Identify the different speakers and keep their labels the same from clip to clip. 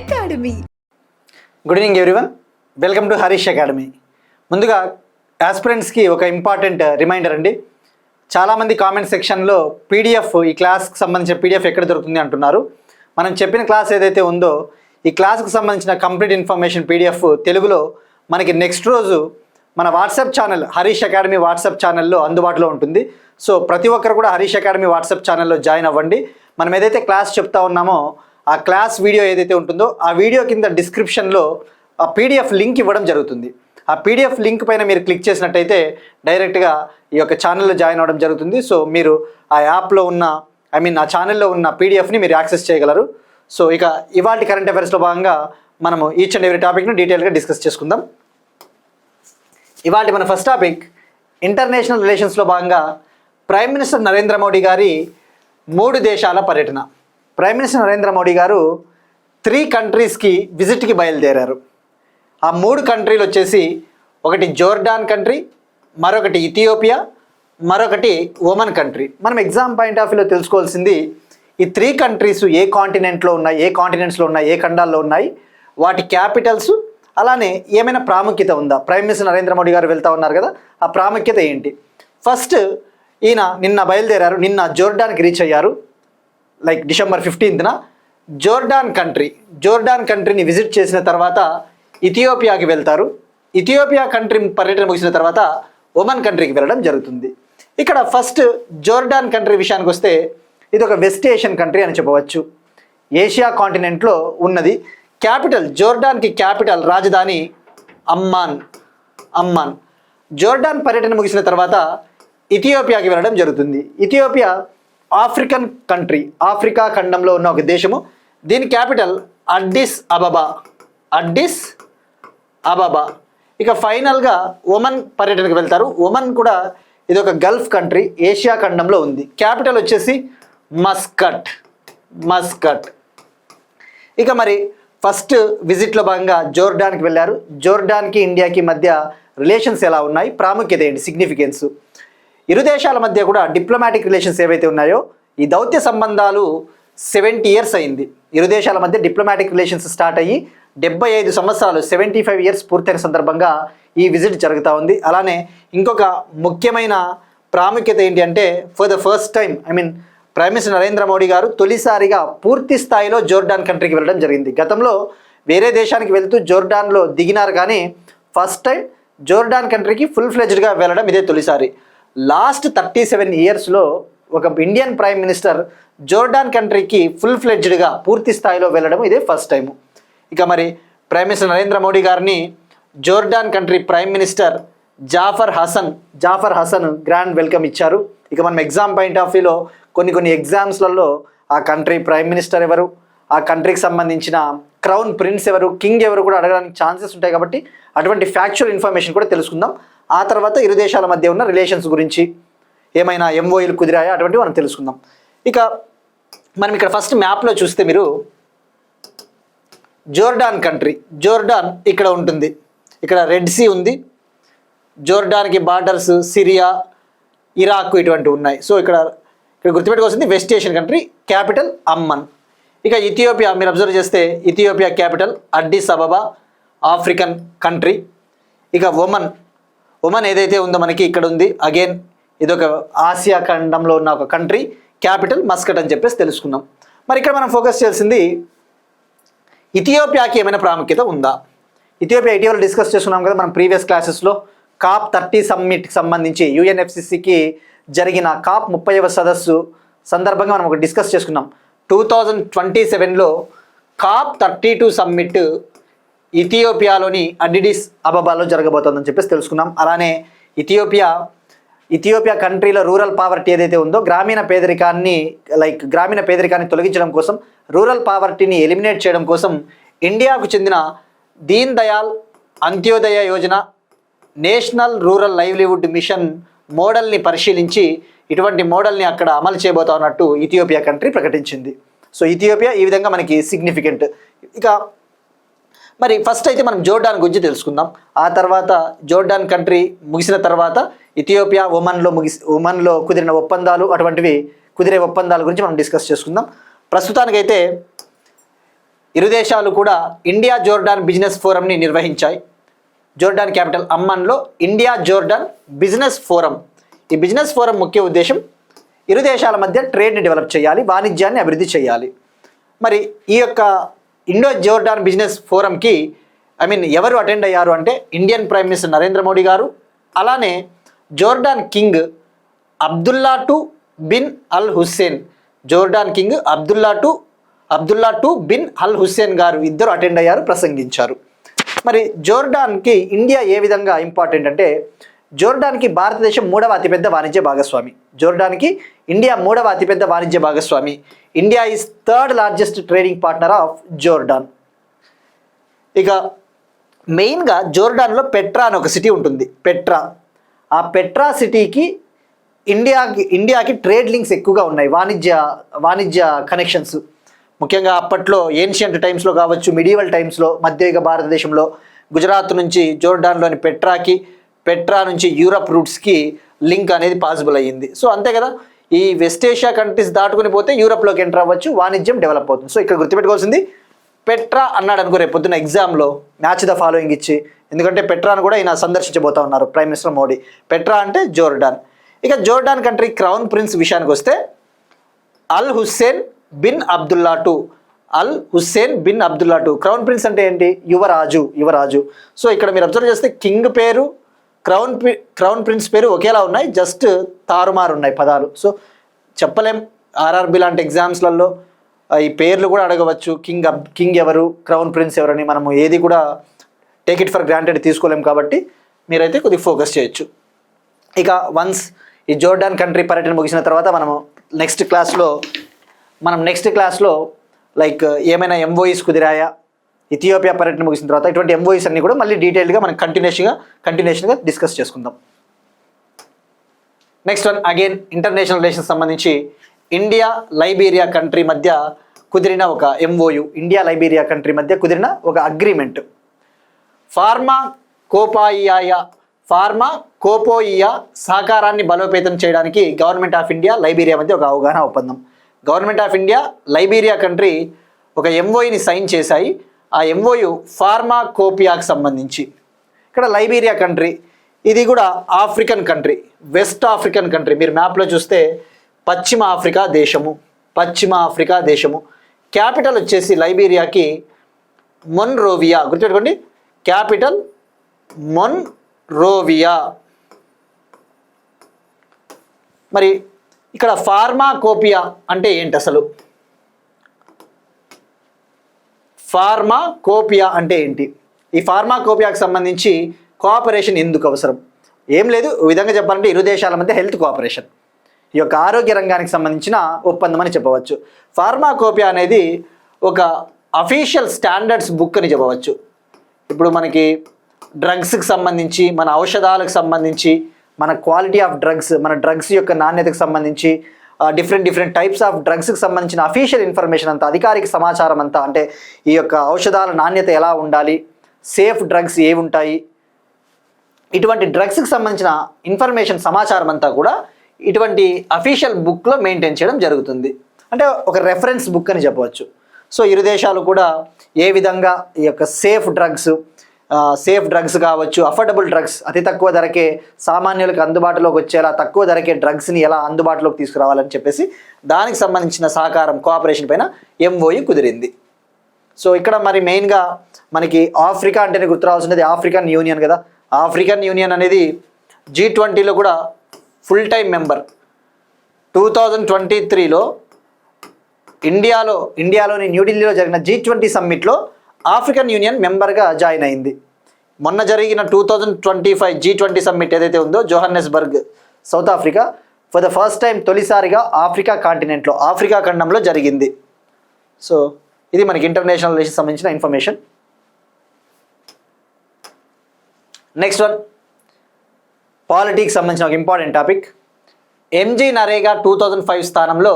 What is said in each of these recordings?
Speaker 1: Academy.
Speaker 2: Good evening everyone, welcome to Harish academy. ముందుగా ఆస్పిరెంట్స్కి ఒక important reminder అండి. చాలామంది కామెంట్ సెక్షన్లో పీడిఎఫ్, ఈ క్లాస్కి సంబంధించిన పీడిఎఫ్ ఎక్కడ దొరుకుతుంది అంటున్నారు. మనం చెప్పిన క్లాస్ ఏదైతే ఉందో ఈ క్లాస్కి సంబంధించిన కంప్లీట్ ఇన్ఫర్మేషన్ పీడిఎఫ్ తెలుగులో మనకి నెక్స్ట్ రోజు మన WhatsApp channel Harish academy WhatsApp ఛానల్లో అందుబాటులో ఉంటుంది. సో ప్రతి ఒక్కరు కూడా హరీష్ అకాడమీ వాట్సాప్ ఛానల్లో జాయిన్ అవ్వండి. మనం ఏదైతే క్లాస్ చెప్తా ఉన్నామో ఆ క్లాస్ వీడియో ఏదైతే ఉంటుందో ఆ వీడియో కింద డిస్క్రిప్షన్లో ఆ పీడిఎఫ్ లింక్ ఇవ్వడం జరుగుతుంది. ఆ పీడిఎఫ్ లింక్ పైన మీరు క్లిక్ చేసినట్టయితే డైరెక్ట్గా ఈ యొక్క ఛానల్లో జాయిన్ అవ్వడం జరుగుతుంది. సో మీరు ఆ యాప్లో ఉన్న ఆ ఛానల్లో ఉన్న పీడిఎఫ్ని మీరు యాక్సెస్ చేయగలరు. సో ఇక ఇవాళ కరెంట్ అఫైర్స్లో భాగంగా మనము ఈచ్ అండ్ ఎవ్రీ టాపిక్ను డీటెయిల్గా డిస్కస్ చేసుకుందాం. ఇవాళ మన ఫస్ట్ టాపిక్ ఇంటర్నేషనల్ రిలేషన్స్లో భాగంగా ప్రైమ్ మినిస్టర్ నరేంద్ర మోడీ గారి 3 దేశాల పర్యటన. ప్రైమ్ మినిస్టర్ నరేంద్ర మోడీ గారు 3 కంట్రీస్కి విజిట్కి బయలుదేరారు. ఆ 3 కంట్రీలు వచ్చేసి ఒకటి జోర్డాన్ కంట్రీ, మరొకటి ఇథియోపియా, మరొకటి ఒమన్ కంట్రీ. మనం ఎగ్జామ్ పాయింట్ ఆఫ్ వ్యూలో తెలుసుకోవాల్సింది ఈ 3 కంట్రీస్ ఏ కాంటినెంట్లో ఉన్నాయి, ఏ కాంటినెంట్స్లో ఉన్నాయి, ఏ ఖండాల్లో ఉన్నాయి, వాటి క్యాపిటల్స్, అలానే ఏమైనా ప్రాముఖ్యత ఉందా. ప్రైమ్ మినిస్టర్ నరేంద్ర మోడీ గారు వెళ్తూ ఉన్నారు కదా, ఆ ప్రాముఖ్యత ఏంటి. ఫస్ట్ ఈయన నిన్న బయలుదేరారు, నిన్న జోర్డాన్కి రీచ్ అయ్యారు. లైక్ డిసెంబర్ 15న జోర్డాన్ కంట్రీని విజిట్ చేసిన తర్వాత ఇథియోపియాకి వెళ్తారు. ఇథియోపియా కంట్రీ పర్యటన ముగిసిన తర్వాత ఒమన్ కంట్రీకి వెళ్ళడం జరుగుతుంది. ఇక్కడ ఫస్ట్ జోర్డాన్ కంట్రీ విషయానికి వస్తే ఇది ఒక వెస్ట్ ఏషియన్ కంట్రీ అని చెప్పవచ్చు. ఏషియా కాంటినెంట్లో ఉన్నది. క్యాపిటల్, జోర్డాన్కి క్యాపిటల్ రాజధాని అమ్మాన్. జోర్డాన్ పర్యటన ముగిసిన తర్వాత ఇథియోపియాకి వెళ్ళడం జరుగుతుంది. ఇథియోపియా ఆఫ్రికన్ కంట్రీ, ఆఫ్రికా ఖండంలో ఉన్న ఒక దేశము. దీని క్యాపిటల్ అడ్డిస్ అబబా. ఇక ఫైనల్గా ఒమన్ పర్యటనకు వెళ్తారు. ఒమన్ కూడా ఇది ఒక గల్ఫ్ కంట్రీ, ఏషియా ఖండంలో ఉంది. క్యాపిటల్ వచ్చేసి మస్కట్. ఇక మరి ఫస్ట్ విజిట్లో భాగంగా జోర్డాన్కి వెళ్ళారు. జోర్డాన్కి ఇండియాకి మధ్య రిలేషన్స్ ఎలా ఉన్నాయి, ప్రాముఖ్యత ఏంటి, సిగ్నిఫికెన్స్. ఇరు దేశాల మధ్య కూడా డిప్లొమాటిక్ రిలేషన్స్ ఏవైతే ఉన్నాయో ఈ దౌత్య సంబంధాలు 70 years అయింది. ఇరు దేశాల మధ్య డిప్లొమాటిక్ రిలేషన్స్ స్టార్ట్ అయ్యి 75 సంవత్సరాలు, 75 years పూర్తయిన సందర్భంగా ఈ విజిట్ జరుగుతూ ఉంది. అలానే ఇంకొక ముఖ్యమైన ప్రాముఖ్యత ఏంటి అంటే for the first time prime minister Narendra Modi గారు తొలిసారిగా పూర్తి స్థాయిలో జోర్డాన్ కంట్రీకి వెళ్ళడం జరిగింది. గతంలో వేరే దేశానికి వెళ్తూ జోర్డాన్లో దిగినారు, కానీ ఫస్ట్ టైం జోర్డాన్ కంట్రీకి ఫుల్ ఫ్లెడ్జ్డ్గా వెళ్ళడం ఇదే తొలిసారి. లాస్ట్ 37 yearsలో ఒక ఇండియన్ ప్రైమ్ మినిస్టర్ జోర్డాన్ కంట్రీకి ఫుల్ ఫ్లెడ్జ్డ్గా పూర్తి స్థాయిలో వెళ్ళడం ఇదే ఫస్ట్ టైము. ఇక మరి ప్రైమ్ మినిస్టర్ నరేంద్ర మోడీ గారిని Jordan country prime minister Jafar Hassan grand welcome ఇచ్చారు. ఇక మనం ఎగ్జామ్ పాయింట్ ఆఫ్ వ్యూలో కొన్ని ఎగ్జామ్స్లలో ఆ కంట్రీ ప్రైమ్ మినిస్టర్ ఎవరు, ఆ కంట్రీకి సంబంధించిన క్రౌన్ ప్రిన్స్ ఎవరు, కింగ్ ఎవరు కూడా అడగడానికి ఛాన్సెస్ ఉంటాయి. కాబట్టి అటువంటి ఫ్యాక్చువల్ ఇన్ఫర్మేషన్ కూడా తెలుసుకుందాం. ఆ తర్వాత ఇరు దేశాల మధ్య ఉన్న రిలేషన్స్ గురించి ఏమైనా ఎంఓయూలు కుదిరాయా అటువంటివి మనం తెలుసుకుందాం. ఇక మనం ఇక్కడ ఫస్ట్ మ్యాప్లో చూస్తే మీరు జోర్డాన్ కంట్రీ, జోర్డాన్ ఇక్కడ ఉంటుంది. ఇక్కడ రెడ్ సీ ఉంది. జోర్డాన్కి బార్డర్స్ సిరియా, ఇరాక్ ఇటువంటివి ఉన్నాయి. సో ఇక్కడ గుర్తుపెట్టుకోవాల్సింది west Asian country, capital Amman. ఇక ఇథియోపియా మీరు అబ్జర్వ్ చేస్తే ఇథియోపియా క్యాపిటల్ అడ్డిస్ అబబా, ఆఫ్రికన్ కంట్రీ. ఇక ఒమన్ ఏదైతే ఉందో మనకి ఇక్కడ ఉంది. అగైన్ ఇదొక ఆసియా ఖండంలో ఉన్న ఒక కంట్రీ, క్యాపిటల్ మస్కట్ అని చెప్పేసి తెలుసుకున్నాం. మరి ఇక్కడ మనం ఫోకస్ చేయాల్సింది ఇథియోపియాకి ఏమైనా ప్రాముఖ్యత ఉందా. ఇథియోపియా ఇటీవల డిస్కస్ చేసుకున్నాం కదా మనం ప్రీవియస్ క్లాసెస్లో. COP 30 సమ్మిట్కి సంబంధించి UNFCCకి జరిగిన COP 30వ సదస్సు సందర్భంగా మనం ఒక డిస్కస్ చేసుకున్నాం. 2027లో COP 32 సమ్మిట్ ఇథియోపియాలోని అడిస్ అబబాలో జరగబోతోందని చెప్పేసి తెలుసుకున్నాం. అలానే ఇథియోపియా కంట్రీలో రూరల్ పావర్టీ ఏదైతే ఉందో గ్రామీణ పేదరికాన్ని తొలగించడం కోసం, రూరల్ పావర్టీని ఎలిమినేట్ చేయడం కోసం ఇండియాకు చెందిన Deen Dayal Antyodaya Yojana, national rural livelihood mission మోడల్ని పరిశీలించి ఇటువంటి మోడల్ని అక్కడ అమలు చేయబోతా ఉన్నట్టు ఇథియోపియా కంట్రీ ప్రకటించింది. సో ఇథియోపియా ఈ విధంగా మనకి సిగ్నిఫికెంట్. ఇక మరి ఫస్ట్ అయితే మనం జోర్డాన్ గురించి తెలుసుకుందాం. ఆ తర్వాత జోర్డాన్ కంట్రీ ముగిసిన తర్వాత ఇథియోపియా ఒమన్లో కుదిరిన ఒప్పందాలు, అటువంటివి కుదిరే ఒప్పందాల గురించి మనం డిస్కస్ చేసుకుందాం. ప్రస్తుతానికైతే ఇరు దేశాలు కూడా ఇండియా జోర్డాన్ బిజినెస్ ఫోరంని నిర్వహించాయి. జోర్డాన్ క్యాపిటల్ అమ్మాన్లో ఇండియా జోర్డాన్ బిజినెస్ ఫోరం. ఈ బిజినెస్ ఫోరం ముఖ్య ఉద్దేశం ఇరు దేశాల మధ్య ట్రేడ్ని డెవలప్ చేయాలి, వాణిజ్యాన్ని అభివృద్ధి చేయాలి. మరి ఈ యొక్క ఇండో జోర్డాన్ బిజినెస్ ఫోరంకి ఎవరు అటెండ్ అయ్యారు అంటే Indian prime minister Narendra Modi garu, అలానే Jordan king Abdullah bin Al Hussein, Jordan king Abdullah bin Al Hussein garu ఇద్దరు అటెండ్ అయ్యారు, ప్రసంగించారు. మరి జోర్డాన్కి ఇండియా ఏ విధంగా ఇంపార్టెంట్ అంటే జోర్డాన్కి భారతదేశం 3వ అతిపెద్ద వాణిజ్య భాగస్వామి. జోర్డాన్కి ఇండియా 3వ అతిపెద్ద వాణిజ్య భాగస్వామి. India is 3rd largest trading partner of Jordan. ఇక మెయిన్గా జోర్డాన్లో పెట్రా అని ఒక సిటీ ఉంటుంది. ఆ పెట్రా సిటీకి ఇండియాకి ట్రేడ్ లింక్స్ ఎక్కువగా ఉన్నాయి, వాణిజ్య కనెక్షన్స్. ముఖ్యంగా అప్పట్లో ఏన్షియంట్ టైమ్స్లో కావచ్చు, మిడివల్ టైమ్స్లో మధ్యయుగ భారతదేశంలో గుజరాత్ నుంచి జోర్డాన్లోని పెట్రా నుంచి యూరప్ రూట్స్కి లింక్ అనేది పాసిబుల్ అయ్యింది. సో అంతే కదా, ఈ వెస్ట్ ఏషియా కంట్రీస్ దాటుకుని పోతే యూరప్లోకి ఎంటర్ అవ్వచ్చు, వాణిజ్యం డెవలప్ అవుతుంది. సో ఇక్కడ గుర్తుపెట్టుకోవాల్సింది పెట్రా అన్నాడు అనుకో రేపు పొద్దున్న ఎగ్జామ్లో మ్యాచ్ ద ఫాలోయింగ్ ఇచ్చి, ఎందుకంటే పెట్రాను కూడా ఈయన సందర్శించబోతా ఉన్నారు ప్రైమ్ మినిస్టర్ మోడీ. పెట్రా అంటే జోర్డాన్. ఇక జోర్డాన్ కంట్రీ క్రౌన్ ప్రిన్స్ విషయానికి వస్తే Al Hussein bin Abdullah two. Crown prince అంటే ఏంటి? యువరాజు. సో ఇక్కడ మీరు అబ్జర్వ్ చేస్తే కింగ్ పేరు, క్రౌన్ ప్రిన్స్ పేరు ఒకేలా ఉన్నాయి, జస్ట్ తారుమారు ఉన్నాయి పదాలు. సో చెప్పలేం, ఆర్ఆర్బి లాంటి ఎగ్జామ్స్లలో ఈ పేర్లు కూడా అడగవచ్చు. కింగ్ ఎవరు, క్రౌన్ ప్రిన్స్ ఎవరని మనము ఏది కూడా టేక్ ఇట్ ఫర్ గ్రాంటెడ్ తీసుకోలేం. కాబట్టి మీరైతే కొద్దిగా ఫోకస్ చేయొచ్చు. ఇక వన్స్ ఈ జోర్డాన్ కంట్రీ పర్యటన ముగిసిన తర్వాత మనము నెక్స్ట్ క్లాస్లో లైక్ ఏమైనా ఎంఓఈస్ కుదిరాయా, ఇథియోపియా పర్యటన ముగిసిన తర్వాత ఇటువంటి ఎంఓఈస్ అన్ని కూడా మళ్ళీ డీటెయిల్గా మనం కంటిన్యూషన్గా డిస్కస్ చేసుకుందాం. Next one again international relations సంబంధించి ఇండియా లైబీరియా కంట్రీ మధ్య కుదిరిన ఒక ఎంఓయు, ఇండియా లైబీరియా కంట్రీ మధ్య కుదిరిన ఒక అగ్రిమెంట్. ఫార్మాకోపోయియా సహకారాన్ని బలోపేతం చేయడానికి గవర్నమెంట్ ఆఫ్ ఇండియా లైబీరియా మధ్య ఒక అవగాహన ఒప్పందం. Government of India Liberia country ఒక ఎంఓయుని సైన్ చేశాయి. ఆ ఎంఓయు ఫార్మాకోపియాకి సంబంధించి. ఇక్కడ లైబీరియా కంట్రీ ఇది కూడా African country, west African country. మీరు మ్యాప్లో చూస్తే పశ్చిమ ఆఫ్రికా దేశము. క్యాపిటల్ వచ్చేసి లైబీరియాకి మొన్రోవియా, గుర్తుపెట్టుకోండి, క్యాపిటల్ మొన్రోవియా. మరి ఇక్కడ ఫార్మాకోపియా అంటే ఏంటి అసలు? ఫార్మాకోపియా అంటే ఏంటి? ఈ ఫార్మాకోపియాకి సంబంధించి కోఆపరేషన్ ఎందుకు అవసరం? ఏం లేదు, ఈ విధంగా చెప్పాలంటే ఇరు దేశాల మధ్య హెల్త్ కోఆపరేషన్, ఈ యొక్క ఆరోగ్య రంగానికి సంబంధించిన ఒప్పందం అని చెప్పవచ్చు. ఫార్మాకోపియా అనేది ఒక అఫీషియల్ స్టాండర్డ్స్ బుక్ అని చెప్పవచ్చు. ఇప్పుడు మనకి డ్రగ్స్కి సంబంధించి, మన ఔషధాలకు సంబంధించి, మన క్వాలిటీ ఆఫ్ డ్రగ్స్, మన డ్రగ్స్ యొక్క నాణ్యతకు సంబంధించి, డిఫరెంట్ టైప్స్ ఆఫ్ డ్రగ్స్కి సంబంధించిన అఫీషియల్ ఇన్ఫర్మేషన్ అంతా, అధికారిక సమాచారం అంతా, అంటే ఈ యొక్క ఔషధాల నాణ్యత ఎలా ఉండాలి, సేఫ్ డ్రగ్స్ ఏవి ఉంటాయి, ఇటువంటి డ్రగ్స్కి సంబంధించిన ఇన్ఫర్మేషన్ సమాచారం అంతా కూడా ఇటువంటి అఫీషియల్ బుక్లో మెయింటైన్ చేయడం జరుగుతుంది. అంటే ఒక రెఫరెన్స్ బుక్ అని చెప్పవచ్చు. సో ఇరు దేశాలు కూడా ఏ విధంగా ఈ యొక్క సేఫ్ డ్రగ్స్ కావచ్చు, అఫోర్డబుల్ డ్రగ్స్, అతి తక్కువ ధరకే సామాన్యులకు అందుబాటులోకి వచ్చేలా తక్కువ ధరకే డ్రగ్స్ని ఎలా అందుబాటులోకి తీసుకురావాలని చెప్పేసి దానికి సంబంధించిన సహకారం, కోఆపరేషన్ పైన ఎంఓయు కుదిరింది. సో ఇక్కడ మరి మెయిన్గా మనకి ఆఫ్రికా అంటేనే గుర్తు రావాల్సినది ఆఫ్రికన్ యూనియన్ కదా. ఆఫ్రికన్ యూనియన్ అనేది G20లో కూడా ఫుల్ టైం మెంబర్. 2023లో ఇండియాలోని న్యూఢిల్లీలో జరిగిన G20 సమ్మిట్లో ఆఫ్రికన్ యూనియన్ మెంబర్గా జాయిన్ అయింది. మొన్న జరిగిన 2025 G20 సమ్మిట్ ఏదైతే ఉందో Johannesburg, south Africa, for the first time తొలిసారిగా ఆఫ్రికా ఖండంలో జరిగింది. సో ఇది మనకి ఇంటర్నేషనల్ రిలేషన్స్ సంబంధించిన ఇన్ఫర్మేషన్. నెక్స్ట్ వన్ పాలిటిక్స్ సంబంధించిన ఒక ఇంపార్టెంట్ టాపిక్. MG నరేగా 2005 స్థానంలో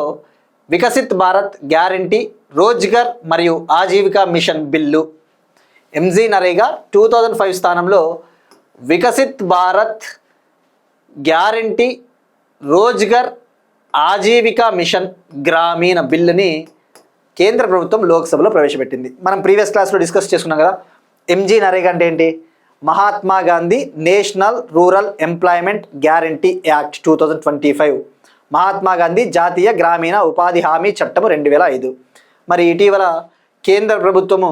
Speaker 2: వికసిత్ భారత్ గ్యారంటీ, రోజ్గర్ మరియు Ajeevika mission bill. MG NREGA 2005 స్థానంలో వికసిత్ భారత్ గ్యారంటీ, రోజ్గర్, ఆజీవికా మిషన్ గ్రామీణ బిల్లుని కేంద్ర ప్రభుత్వం లోక్సభలో ప్రవేశపెట్టింది. మనం ప్రీవియస్ క్లాస్లో డిస్కస్ చేసుకున్నాం కదా. ఎంజీ నరేగా అంటే ఏంటి? Mahatma Gandhi national rural employment guarantee act 2025. Mahatma Gandhi జాతీయ గ్రామీణ ఉపాధి హామీ చట్టము 2005. మరి ఇటీవల కేంద్ర ప్రభుత్వము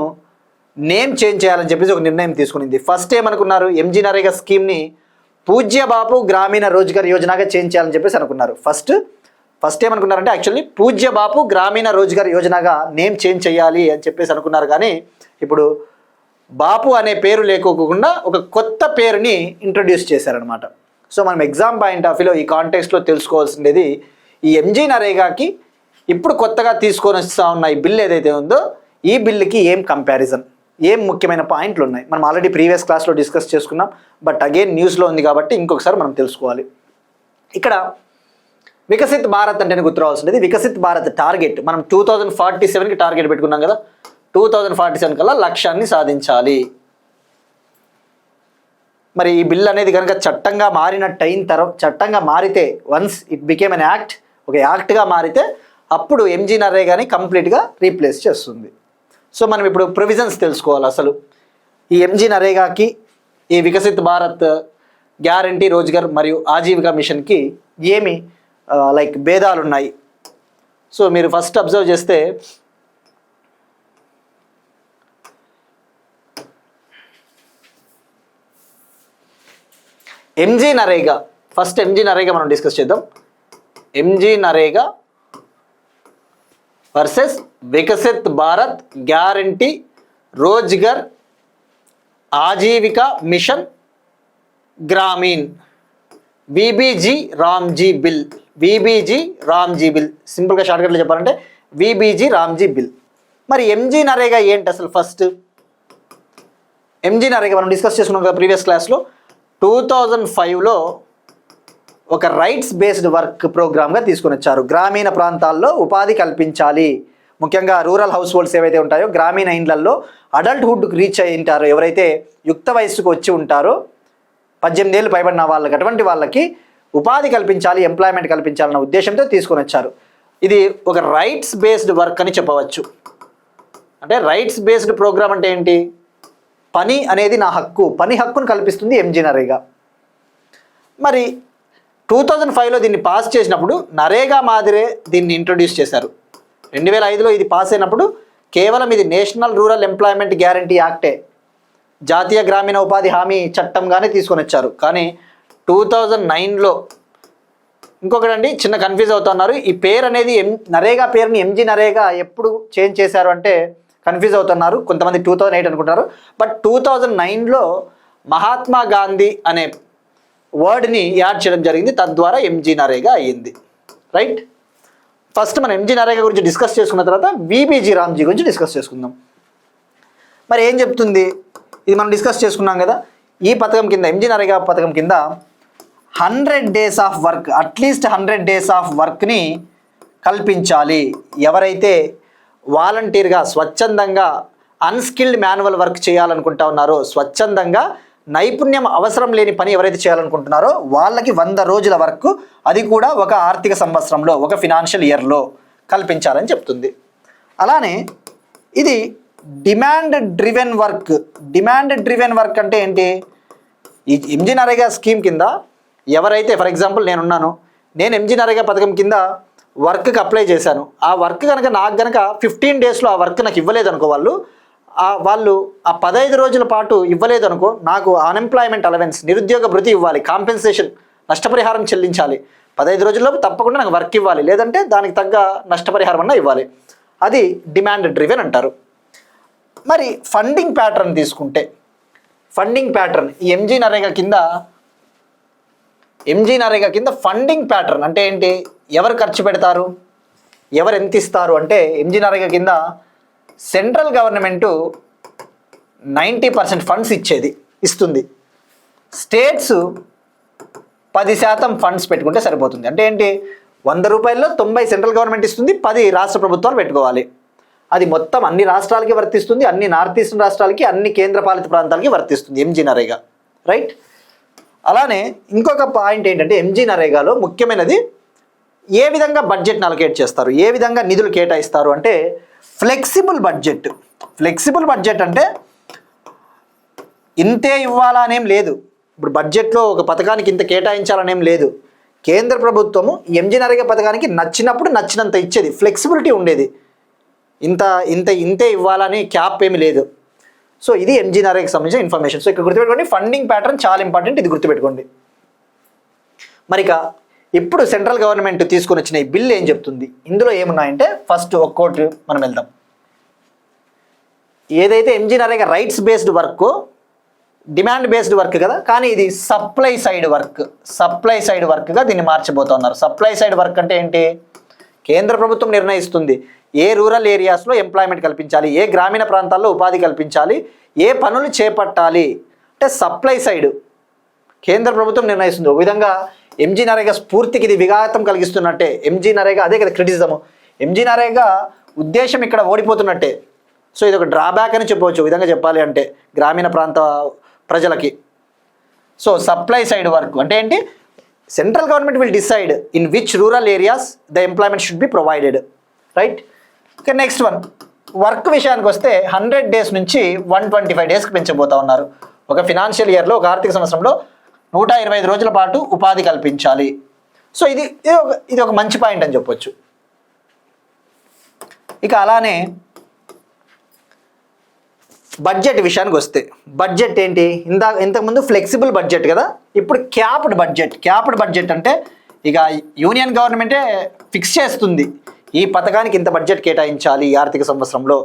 Speaker 2: నేమ్ చేంజ్ చేయాలని చెప్పేసి ఒక నిర్ణయం తీసుకునింది. ఫస్ట్ ఏమనుకున్నారు? ఎంజీ నరేగా స్కీమ్ని పూజ్య బాపు గ్రామీణ రోజ్గార్ యోజనగా చేంజ్ చేయాలని చెప్పేసి అనుకున్నారు. ఫస్ట్ ఏమనుకున్నారంటే యాక్చువల్లీ పూజ్య బాపు గ్రామీణ రోజ్గార్ యోజనగా నేమ్ చేంజ్ చేయాలి అని చెప్పేసి అనుకున్నారు. కానీ ఇప్పుడు బాపు అనే పేరు లేకోకుండా ఒక కొత్త పేరుని ఇంట్రడ్యూస్ చేశారనమాట. సో మనం ఎగ్జామ్ పాయింట్ ఆఫ్ వ్యూలో ఈ కాంటెక్స్ట్లో తెలుసుకోవాల్సింది ఈ ఎంజీ నరేగాకి ఇప్పుడు కొత్తగా తీసుకొని వస్తూ ఉన్న ఈ బిల్ ఏదైతే ఉందో ఈ బిల్లుకి ఏం కంపారిజన్, ఏం ముఖ్యమైన పాయింట్లు ఉన్నాయి. మనం ఆల్రెడీ ప్రీవియస్ క్లాస్లో డిస్కస్ చేసుకున్నాం, బట్ అగైన్ న్యూస్లో ఉంది కాబట్టి ఇంకొకసారి మనం తెలుసుకోవాలి. ఇక్కడ వికసిత్ భారత్ అంటేనే గుర్తు రావాల్సింది. వికసిత్ భారత్ టార్గెట్ మనం 2047కి టార్గెట్ పెట్టుకున్నాం కదా. 2047 కల్లా లక్ష్యాన్ని సాధించాలి. మరి ఈ బిల్ అనేది కనుక చట్టంగా మారినట్టు అయిన తర్వాత, చట్టంగా మారితే once it became an act, ఒక యాక్ట్గా మారితే అప్పుడు ఎంజీ నరేగాని కంప్లీట్గా రీప్లేస్ చేస్తుంది. సో మనం ఇప్పుడు ప్రొవిజన్స్ తెలుసుకోవాలి. అసలు ఈ ఎంజీ నరేగాకి ఈ వికసిత్ భారత్ గ్యారంటీ రోజ్గార్ మరియు ఆజీవికా మిషన్కి ఏమి భేదాలు ఉన్నాయి. సో మీరు ఫస్ట్ అబ్జర్వ్ చేస్తే MG NREGA, first MG NREGA మనం డిస్కస్ చేద్దాం. MG NREGA versus Viksit Bharat guarantee Rozgar Ajeevika mission Gramin VBG Ramji bill. VBG Ramji bill, సింపుల్గా షార్ట్కట్లో చెప్పాలంటే విబిజీ రామ్జీ బిల్. మరి ఎంజీ నరేగా ఏంటి అసలు? ఫస్ట్ ఎంజీ నరేగా మనం డిస్కస్ చేసుకున్నాం కదా ప్రీవియస్ క్లాస్లో. 2005లో ఒక రైట్స్ బేస్డ్ వర్క్ ప్రోగ్రామ్గా తీసుకొని వచ్చారు. గ్రామీణ ప్రాంతాల్లో ఉపాధి కల్పించాలి, ముఖ్యంగా రూరల్ హౌస్ హోల్డ్స్ ఏవైతే ఉంటాయో గ్రామీణ ఇండ్లల్లో అడల్ట్హుడ్కి రీచ్ అయి ఉంటారో, ఎవరైతే యుక్త వయస్సుకు వచ్చి ఉంటారో 18 ఏళ్ళు పైబడిన వాళ్ళకి, అటువంటి వాళ్ళకి ఉపాధి కల్పించాలి, ఎంప్లాయ్మెంట్ కల్పించాలన్న ఉద్దేశంతో తీసుకొని వచ్చారు. ఇది ఒక రైట్స్ బేస్డ్ వర్క్ అని చెప్పవచ్చు. అంటే రైట్స్ బేస్డ్ ప్రోగ్రామ్ అంటే ఏంటి? పని అనేది నా హక్కు, పని హక్కును కల్పిస్తుంది ఎంజీ నరేగా. మరి 2005లో దీన్ని పాస్ చేసినప్పుడు నరేగా మాదిరే దీన్ని ఇంట్రొడ్యూస్ చేశారు. 2005లో ఇది పాస్ అయినప్పుడు కేవలం ఇది నేషనల్ రూరల్ ఎంప్లాయ్మెంట్ గ్యారంటీ యాక్టే, జాతీయ గ్రామీణ ఉపాధి హామీ చట్టంగానే తీసుకొని వచ్చారు. కానీ 2009లో ఇంకొకటండి, చిన్న కన్ఫ్యూజ్ అవుతున్నారు. ఈ పేరు అనేది నరేగా పేరుని ఎంజీ నరేగా ఎప్పుడు చేంజ్ చేశారు అంటే కన్ఫ్యూజ్ అవుతున్నారు. కొంతమంది 2008 అనుకుంటారు, బట్ 2009లో మహాత్మా గాంధీ అనే వర్డ్ని యాడ్ చేయడం జరిగింది. తద్వారా ఎంజీ నరేగా అయ్యింది. రైట్. ఫస్ట్ మనం ఎంజీ నరేగా గురించి డిస్కస్ చేసుకున్న తర్వాత విబిజీ రామ్జీ గురించి డిస్కస్ చేసుకుందాం. మరి ఏం చెప్తుంది? ఇది మనం డిస్కస్ చేసుకున్నాం కదా. ఈ పథకం కింద, ఎంజీ నరేగా పథకం కింద 100 days of work, at least 100 days of వర్క్ని కల్పించాలి. ఎవరైతే వాలంటీర్గా స్వచ్ఛందంగా అన్స్కిల్డ్ మాన్యువల్ వర్క్ చేయాలనుకుంటా ఉన్నారో, స్వచ్ఛందంగా నైపుణ్యం అవసరం లేని పని ఎవరైతే చేయాలనుకుంటున్నారో వాళ్ళకి 100 రోజుల వర్క్, అది కూడా ఒక ఆర్థిక సంవత్సరంలో, ఒక ఫినాన్షియల్ ఇయర్లో కల్పించాలని చెప్తుంది. అలానే ఇది demand driven work. Demand driven work అంటే ఏంటి? ఈ ఎంజీ నరేగా స్కీమ్ కింద ఎవరైతే, ఫర్ ఎగ్జాంపుల్ నేను ఎంజీ నరేగా పథకం కింద వర్క్కి అప్లై చేశాను. ఆ వర్క్ కనుక నాకు 15 daysలో ఆ వర్క్ నాకు ఇవ్వలేదనుకో, వాళ్ళు ఆ 15 రోజుల పాటు ఇవ్వలేదనుకో, నాకు అన్ఎంప్లాయ్మెంట్ అలవెన్స్, నిరుద్యోగ భృతి ఇవ్వాలి, కాంపెన్సేషన్, నష్టపరిహారం చెల్లించాలి. 15 రోజుల్లోపు తప్పకుండా నాకు వర్క్ ఇవ్వాలి, లేదంటే దానికి తగ్గ నష్టపరిహారం అన్నా ఇవ్వాలి. అది డిమాండ్ డ్రివెన్ అంటారు. మరి ఫండింగ్ ప్యాటర్న్ తీసుకుంటే, ఫండింగ్ ప్యాటర్న్ ఈ ఎంజీ నరేగా కింద ఫండింగ్ ప్యాటర్న్ అంటే ఏంటి? ఎవరు ఖర్చు పెడతారు, ఎవరు ఎంత ఇస్తారు అంటే, ఎంజీ నరేగా కింద సెంట్రల్ గవర్నమెంటు 90% ఫండ్స్ ఇస్తుంది. స్టేట్స్ 10% ఫండ్స్ పెట్టుకుంటే సరిపోతుంది. అంటే ఏంటి? 100 రూపాయల్లో 90 సెంట్రల్ గవర్నమెంట్ ఇస్తుంది, 10 రాష్ట్ర ప్రభుత్వాలు పెట్టుకోవాలి. అది మొత్తం అన్ని రాష్ట్రాలకి వర్తిస్తుంది, అన్ని నార్త్ ఈస్టర్న్ రాష్ట్రాలకి, అన్ని కేంద్రపాలిత ప్రాంతాలకి వర్తిస్తుంది ఎంజీ నరేగా. రైట్. అలానే ఇంకొక పాయింట్ ఏంటంటే, ఎంజీ నరేగాలో ముఖ్యమైనది ఏ విధంగా బడ్జెట్ని అలొకేట్ చేస్తారు, ఏ విధంగా నిధులు కేటాయిస్తారు అంటే ఫ్లెక్సిబుల్ బడ్జెట్. ఫ్లెక్సిబుల్ బడ్జెట్ అంటే ఇంతే ఇవ్వాలా అనేం లేదు. ఇప్పుడు బడ్జెట్లో ఒక పథకానికి ఇంత కేటాయించాలనేం లేదు. కేంద్ర ప్రభుత్వము ఎంజీనరేగా పథకానికి నచ్చినప్పుడు నచ్చినంత ఇచ్చేది, ఫ్లెక్సిబిలిటీ ఉండేది. ఇంతే ఇవ్వాలని క్యాప్ ఏమి లేదు. సో ఇది ఎంజీనరేగాకి సంబంధించిన ఇన్ఫర్మేషన్. సో ఇక్కడ గుర్తుపెట్టుకోండి, ఫండింగ్ ప్యాటర్న్ చాలా ఇంపార్టెంట్, ఇది గుర్తుపెట్టుకోండి. మరి ఇక ఇప్పుడు సెంట్రల్ గవర్నమెంట్ తీసుకొని వచ్చిన ఈ బిల్ ఏం చెప్తుంది, ఇందులో ఏమున్నాయంటే ఫస్ట్ ఒక్కోటి మనం వెళ్దాం. ఏదైతే MGNREGA rights based work, demand based work కదా, కానీ ఇది సప్లై సైడ్ వర్క్గా దీన్ని మార్చబోతున్నారు. సప్లై సైడ్ వర్క్ అంటే ఏంటి, కేంద్ర ప్రభుత్వం నిర్ణయిస్తుంది ఏ రూరల్ ఏరియాస్లో ఎంప్లాయ్మెంట్ కల్పించాలి, ఏ గ్రామీణ ప్రాంతాల్లో ఉపాధి కల్పించాలి, ఏ పనులు చేపట్టాలి అంటే సప్లై సైడ్ కేంద్ర ప్రభుత్వం నిర్ణయిస్తుంది. ఒక విధంగా ఎంజీనరేగా స్ఫూర్తికి ఇది విఘాతం కలిగిస్తున్నట్టే. ఎంజీనరేగా అదే కదా క్రిటిసిజము, ఎంజీనరేగా ఉద్దేశం ఇక్కడ ఓడిపోతున్నట్టే. సో ఇది ఒక డ్రాబ్యాక్ అని చెప్పవచ్చు ఒక విధంగా చెప్పాలి అంటే గ్రామీణ ప్రాంత ప్రజలకి. సో సప్లై సైడ్ వర్క్ అంటే ఏంటి, central government will decide in which rural areas the employment should be provided, right. Okay, next one work విషయానికి వస్తే 100 days నుంచి 125 daysకి పెంచబోతా ఉన్నారు. ఒక ఫినాన్షియల్ ఇయర్లో, ఒక ఆర్థిక సంవత్సరంలో 125 రోజుల పాటు ఉపాధి కల్పించాలి. సో ఇది ఒక మంచి పాయింట్ అని చెప్పొచ్చు. ఇక అలానే బడ్జెట్ విషయానికి వస్తే, బడ్జెట్ ఏంటి, ఇంతకుముందు ఫ్లెక్సిబుల్ బడ్జెట్ కదా, ఇప్పుడు క్యాప్డ్ బడ్జెట్ అంటే ఇక యూనియన్ గవర్నమెంటే ఫిక్స్ చేస్తుంది ఈ పథకానికి ఇంత బడ్జెట్ కేటాయించాలి, ఈ ఆర్థిక సంవత్సరంలో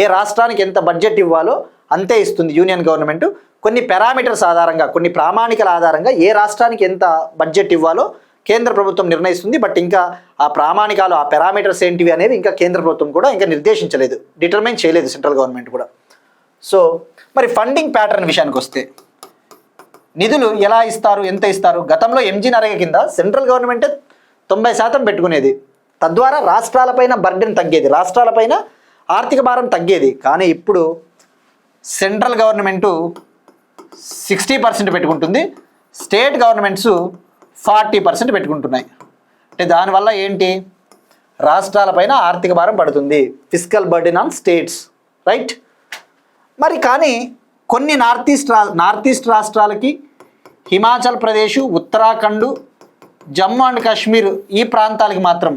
Speaker 2: ఏ రాష్ట్రానికి ఎంత బడ్జెట్ ఇవ్వాలో అంతే ఇస్తుంది యూనియన్ గవర్నమెంట్. కొన్ని పారామీటర్స్ ఆధారంగా, కొన్ని ప్రామాణికల ఆధారంగా ఏ రాష్ట్రానికి ఎంత బడ్జెట్ ఇవ్వాలో కేంద్ర ప్రభుత్వం నిర్ణయిస్తుంది. బట్ ఇంకా ఆ ప్రామాణికాలు, ఆ పారామీటర్స్ ఏంటివి అనేవి ఇంకా కేంద్ర ప్రభుత్వం కూడా ఇంకా నిర్దేశించలేదు, డిటర్మైన్ చేయలేదు సెంట్రల్ గవర్నమెంట్ కూడా. సో మరి ఫండింగ్ ప్యాటర్న్ విషయానికి వస్తే నిధులు ఎలా ఇస్తారు, ఎంత ఇస్తారు, గతంలో ఎంజీనరేగా కింద సెంట్రల్ గవర్నమెంటే 90% పెట్టుకునేది, తద్వారా రాష్ట్రాలపైన బర్డెన్ తగ్గేది, రాష్ట్రాలపైన ఆర్థిక భారం తగ్గేది. కానీ ఇప్పుడు సెంట్రల్ గవర్నమెంటు 60% పెట్టుకుంటుంది, స్టేట్ గవర్నమెంట్స్ 40% పెట్టుకుంటున్నాయి. అంటే దానివల్ల ఏంటి, రాష్ట్రాలపైన ఆర్థిక భారం పడుతుంది, fiscal burden on states, right. మరి కానీ కొన్ని నార్త్ ఈస్ట్ రాష్ట్రాలకి, హిమాచల్ ప్రదేశ్, ఉత్తరాఖండ్, జమ్మూ అండ్ కాశ్మీర్ ఈ ప్రాంతాలకి మాత్రం,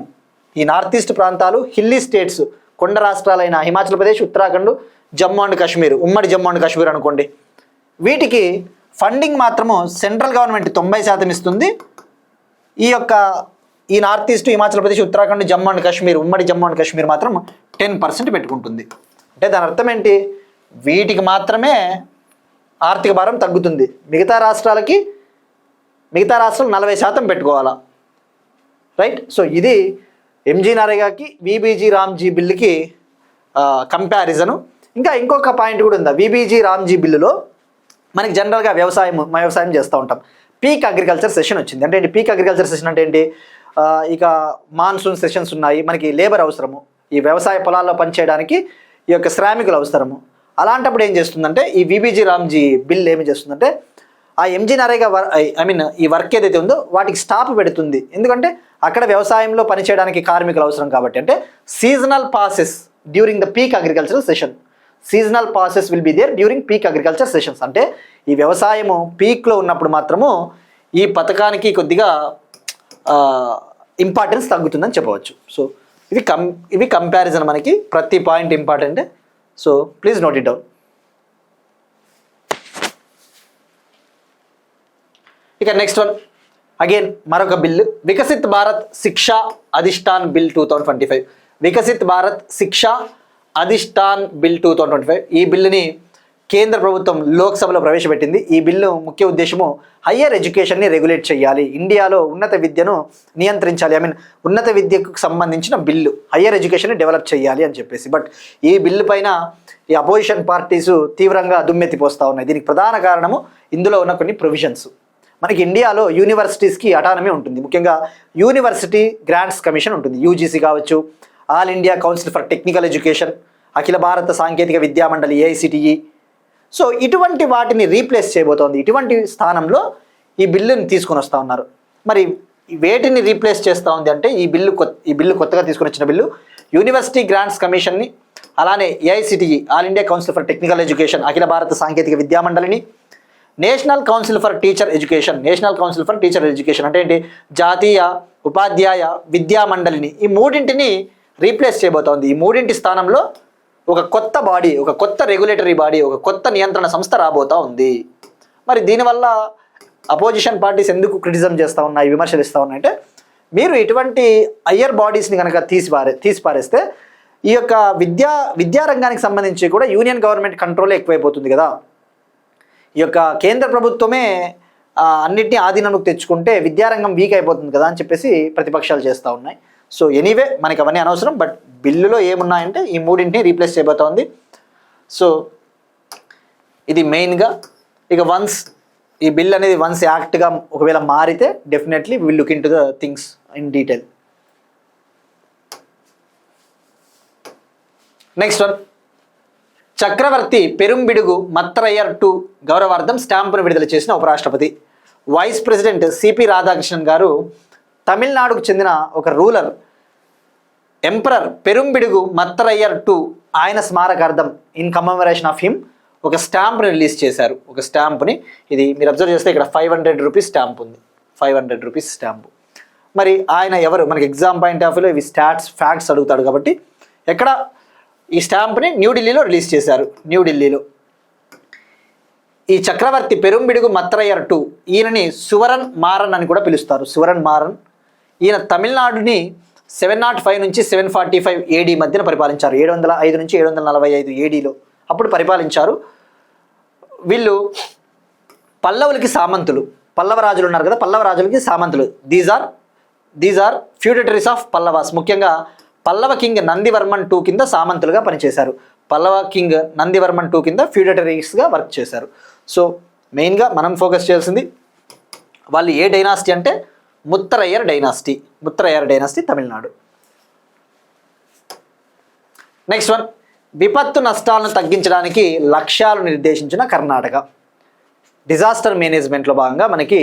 Speaker 2: ఈ నార్త్ ఈస్ట్ ప్రాంతాలు హిల్లీ స్టేట్స్, కొండ రాష్ట్రాలైన హిమాచల్ ప్రదేశ్, ఉత్తరాఖండ్, జమ్మూ అండ్ కాశ్మీర్, ఉమ్మడి జమ్మూ అండ్ కాశ్మీర్ అనుకోండి, వీటికి ఫండింగ్ మాత్రము సెంట్రల్ గవర్నమెంట్ 90% ఇస్తుంది. ఈ north east, Himachal Pradesh, Uttarakhand, Jammu and Kashmir, ఉమ్మడి జమ్మూ అండ్ కాశ్మీర్ మాత్రం 10% పెట్టుకుంటుంది. అంటే దాని అర్థం ఏంటి, వీటికి మాత్రమే ఆర్థిక భారం తగ్గుతుంది, మిగతా రాష్ట్రాలు 40% పెట్టుకోవాలా, రైట్. సో ఇది ఎంజీనరేగాకి విబీజీ రామ్జీ బిల్లుకి కంపారిజను. ఇంకా ఇంకొక పాయింట్ కూడా ఉందా, విబీజీ రామ్జీ బిల్లులో మనకి జనరల్గా వ్యవసాయం చేస్తూ ఉంటాం. పీక్ అగ్రికల్చర్ సెషన్ వచ్చింది. అంటే ఏంటి పీక్ అగ్రికల్చర్ సెషన్ అంటే ఏంటి, ఇక మాన్సూన్ సెషన్స్ ఉన్నాయి, మనకి లేబర్ అవసరము, ఈ వ్యవసాయ పొలాల్లో పనిచేయడానికి ఈ యొక్క శ్రామికులు అవసరము. అలాంటప్పుడు ఏం చేస్తుందంటే ఈ విబీజీ రామ్జీ బిల్ ఏమి చేస్తుందంటే ఆ ఎంజీనరేగా ఈ వర్క్ ఏదైతే ఉందో వాటికి స్టాప్ పెడుతుంది. ఎందుకంటే అక్కడ వ్యవసాయంలో పనిచేయడానికి కార్మికులు అవసరం కాబట్టి. అంటే seasonal pauses during the peak agricultural session, seasonal pauses will be there during peak agriculture sessions. అంటే ఈ వ్యవసాయము పీక్లో ఉన్నప్పుడు మాత్రము ఈ పథకానికి కొద్దిగా ఇంపార్టెన్స్ తగ్గుతుందని చెప్పవచ్చు. సో ఇవి కంపారిజన్, మనకి ప్రతి point important. So please note it down. ఇక నెక్స్ట్ వన్ అగైన్ మరొక bill, Viksit Bharat Shiksha Adhishthan bill 2025. Viksit Bharat Shiksha Adhishthan bill 2025. ఈ బిల్లుని కేంద్ర ప్రభుత్వం లోక్సభలో ప్రవేశపెట్టింది. ఈ బిల్లు ముఖ్య ఉద్దేశము హయ్యర్ ఎడ్యుకేషన్ని రెగ్యులేట్ చేయాలి, ఇండియాలో ఉన్నత విద్యను నియంత్రించాలి. ఉన్నత విద్యకు సంబంధించిన బిల్లు, హయ్యర్ ఎడ్యుకేషన్ని డెవలప్ చేయాలి అని చెప్పేసి. బట్ ఈ బిల్లు పైన ఈ అపోజిషన్ పార్టీసు తీవ్రంగా దుమ్మెత్తిపోస్తూ ఉన్నాయి. దీనికి ప్రధాన కారణము ఇందులో ఉన్న కొన్ని ప్రొవిజన్స్. మనకి ఇండియాలో యూనివర్సిటీస్కి అటానమీ ఉంటుంది, ముఖ్యంగా యూనివర్సిటీ గ్రాంట్స్ కమిషన్ ఉంటుంది, యూజీసీ కావచ్చు, all India council for technical education, అఖిల భారత సాంకేతిక విద్యామండలి ఏఐసిటిఈ. సో ఇటువంటి వాటిని రీప్లేస్ చేయబోతోంది. ఇటువంటి స్థానంలో ఈ బిల్లుని తీసుకొని వస్తూ ఉన్నారు. మరి వేటిని రీప్లేస్ చేస్తూ ఉంది అంటే ఈ బిల్లు కొత్తగా తీసుకుని వచ్చిన బిల్లు యూనివర్సిటీ గ్రాంట్స్ కమిషన్ని, అలానే AICTE all India council for technical education అఖిల భారత సాంకేతిక విద్యా మండలిని, national council for teacher education అంటే ఏంటి, జాతీయ ఉపాధ్యాయ విద్యా మండలిని, ఈ మూడింటిని రీప్లేస్ చేయబోతోంది. ఈ మూడింటి స్థానంలో ఒక కొత్త బాడీ, ఒక కొత్త రెగ్యులేటరీ బాడీ, ఒక కొత్త నియంత్రణ సంస్థ రాబోతూ ఉంది. మరి దీనివల్ల అపోజిషన్ పార్టీస్ ఎందుకు క్రిటిసిజం చేస్తూ ఉన్నాయి, విమర్శలు ఇస్తూ ఉన్నాయంటే, మీరు ఇటువంటి హయ్యర్ బాడీస్ని కనుక తీసిపారేస్తే ఈ యొక్క విద్యారంగానికి సంబంధించి కూడా యూనియన్ గవర్నమెంట్ కంట్రోలే ఎక్కువైపోతుంది కదా. ఈ యొక్క కేంద్ర ప్రభుత్వమే అన్నిటినీ ఆధీనంలోకి తెచ్చుకుంటే విద్యారంగం వీక్ అయిపోతుంది కదా అని చెప్పేసి ప్రతిపక్షాలు చేస్తూ ఉన్నాయి. సో ఎనీవే మనకి అవన్నీ అనవసరం. బట్ బిల్లులో ఏమున్నాయంటే ఈ మూడింటిని రీప్లేస్ చేయబోతోంది. సో ఇది మెయిన్గా. ఇక వన్స్ ఈ బిల్ అనేది యాక్ట్గా ఒకవేళ మారితే definitely will look into the things in detail. Next one, చక్రవర్తి పెరుంబిడుగు మత్తరయ్యర్ 2 గౌరవార్థం స్టాంపును విడుదల చేసిన ఉపరాష్ట్రపతి. వైస్ ప్రెసిడెంట్ సిపి రాధాకృష్ణన్ గారు తమిళనాడుకు చెందిన ఒక రూలర్ ఎంపరర్ పెరుంబిడుగు మత్తరయ్యర్ 2 ఆయన స్మారకార్థం ఇన్ కమెమరేషన్ ఆఫ్ హిమ్ ఒక స్టాంప్ని రిలీజ్ చేశారు. ఒక స్టాంప్ని, ఇది మీరు అబ్జర్వ్ చేస్తే ఇక్కడ 500 రూపీస్ స్టాంప్ ఉంది, 500 రూపీస్ స్టాంపు. మరి ఆయన ఎవరు, మనకి ఎగ్జామ్ పాయింట్ ఆఫ్ వ్యూలో ఇవి ఫ్యాక్ట్స్ అడుగుతాడు కాబట్టి ఎక్కడ ఈ స్టాంప్ని న్యూఢిల్లీలో రిలీజ్ చేశారు. న్యూఢిల్లీలో ఈ చక్రవర్తి పెరుంబిడుగు మత్తరయ్యర్ 2 ఈయనని సువరన్ మారన్ అని కూడా పిలుస్తారు. సువరన్ మారన్ ఈయన తమిళనాడుని 705 నుంచి 745 ఏడీ మధ్యన పరిపాలించారు. 705 నుంచి 745 ఏడీలో అప్పుడు పరిపాలించారు. వీళ్ళు పల్లవులకి సామంతులు, పల్లవ రాజులు ఉన్నారు కదా, పల్లవ రాజులకి సామంతులు. These are feudatories of Pallavas. ముఖ్యంగా పల్లవ కింగ్ నందివర్మన్ 2 కింద సామంతులుగా పనిచేశారు. పల్లవ కింగ్ నందివర్మన్ 2 కింద ఫ్యూడటరీస్గా వర్క్ చేశారు. సో మెయిన్గా మనం ఫోకస్ చేయాల్సింది వాళ్ళు ఏ డైనాసిటీ అంటే ముత్తరయ్యర్ డైనాసిటీ తమిళనాడు. నెక్స్ట్ వన్, విపత్తు నష్టాలను తగ్గించడానికి లక్ష్యాలు నిర్దేశించిన కర్ణాటక. డిజాస్టర్ మేనేజ్మెంట్లో భాగంగా మనకి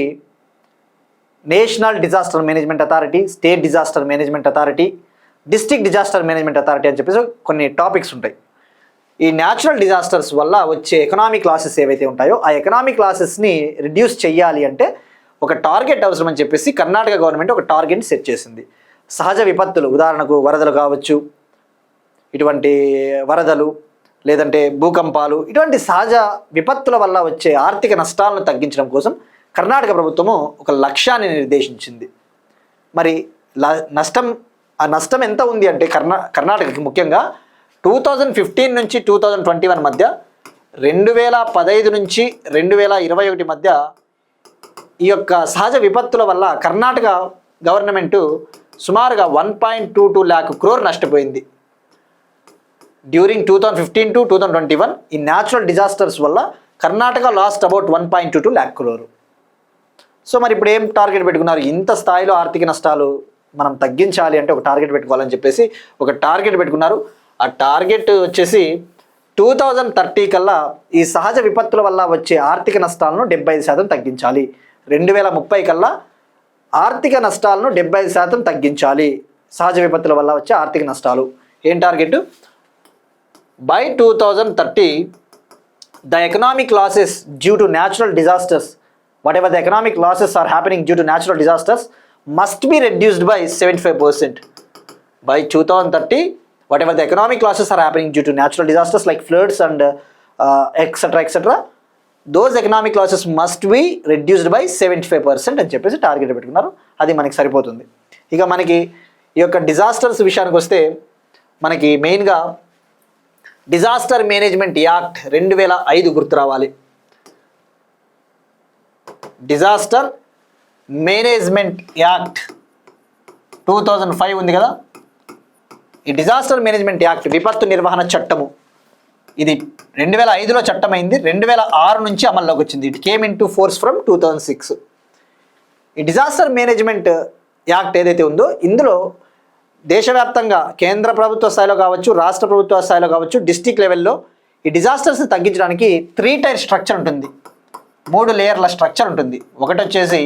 Speaker 2: national disaster management authority, state disaster management authority, district disaster management authority అని చెప్పేసి కొన్ని టాపిక్స్ ఉంటాయి. ఈ న్యాచురల్ డిజాస్టర్స్ వల్ల వచ్చే ఎకనామిక్ లాసెస్ ఏవైతే ఉంటాయో ఆ ఎకనామిక్ లాసెస్ని రిడ్యూస్ చేయాలి అంటే ఒక టార్గెట్ అవసరం అని చెప్పేసి కర్ణాటక గవర్నమెంట్ ఒక టార్గెట్ సెట్ చేసింది. సహజ విపత్తులు, ఉదాహరణకు వరదలు కావచ్చు, ఇటువంటి వరదలు లేదంటే భూకంపాలు, ఇటువంటి సహజ విపత్తుల వల్ల వచ్చే ఆర్థిక నష్టాలను తగ్గించడం కోసం కర్ణాటక ప్రభుత్వము ఒక లక్ష్యాన్ని నిర్దేశించింది. మరి ఆ నష్టం ఎంత ఉంది అంటే కర్ణాటకకి ముఖ్యంగా 2015 నుంచి 2021 మధ్య 2015 నుంచి 2021 మధ్య ఈ యొక్క సహజ విపత్తుల వల్ల కర్ణాటక గవర్నమెంటు సుమారుగా 1.22 lakh crore నష్టపోయింది. డ్యూరింగ్ 2015 to 2021 ఈ న్యాచురల్ డిజాస్టర్స్ వల్ల Karnataka last about 1.22 lakh crore. So మరి ఇప్పుడు ఏం టార్గెట్ పెట్టుకున్నారు, ఇంత స్థాయిలో ఆర్థిక నష్టాలు మనం తగ్గించాలి అంటే ఒక టార్గెట్ పెట్టుకోవాలని చెప్పేసి ఒక టార్గెట్ పెట్టుకున్నారు. ఆ టార్గెట్ వచ్చేసి 2030 కల్లా ఈ సహజ విపత్తుల వల్ల వచ్చే ఆర్థిక నష్టాలను 75% తగ్గించాలి. 2030 కల్లా ఆర్థిక నష్టాలను 75% తగ్గించాలి. సహజ విపత్తుల వల్ల వచ్చే ఆర్థిక నష్టాలు. ఏం target? By 2030 the economic losses due to natural disasters, whatever the economic losses are happening due to natural disasters must be reduced by 75%. By 2030 whatever the economic losses are happening due to natural disasters like floods and etc, those economic losses must be reduced by 75% అని చెప్పేసి target పెట్టుకున్నారు. అది మనకి సరిపోతుంది. ఇక మనకి ఈ యొక్క డిజాస్టర్స్ విషయానికి వస్తే మనకి మెయిన్గా డిజాస్టర్ మేనేజ్మెంట్ యాక్ట్ 2005 గుర్తు రావాలి. డిజాస్టర్ మేనేజ్మెంట్ యాక్ట్ 2005 ఉంది కదా. ఈ డిజాస్టర్ మేనేజ్మెంట్ యాక్ట్ విపత్తు నిర్వహణ చట్టము ఇది 2005లో చట్టమైంది. 2006 నుంచి అమల్లోకి వచ్చింది. It came in to force from 2006. ఈ డిజాస్టర్ మేనేజ్మెంట్ యాక్ట్ ఏదైతే ఉందో ఇందులో దేశవ్యాప్తంగా కేంద్ర ప్రభుత్వ స్థాయిలో కావచ్చు, రాష్ట్ర ప్రభుత్వ స్థాయిలో కావచ్చు, డిస్ట్రిక్ట్ లెవెల్లో ఈ డిజాస్టర్స్ని తగ్గించడానికి 3 tier స్ట్రక్చర్ ఉంటుంది. 3 లేయర్ల స్ట్రక్చర్ ఉంటుంది. ఒకటి వచ్చేసి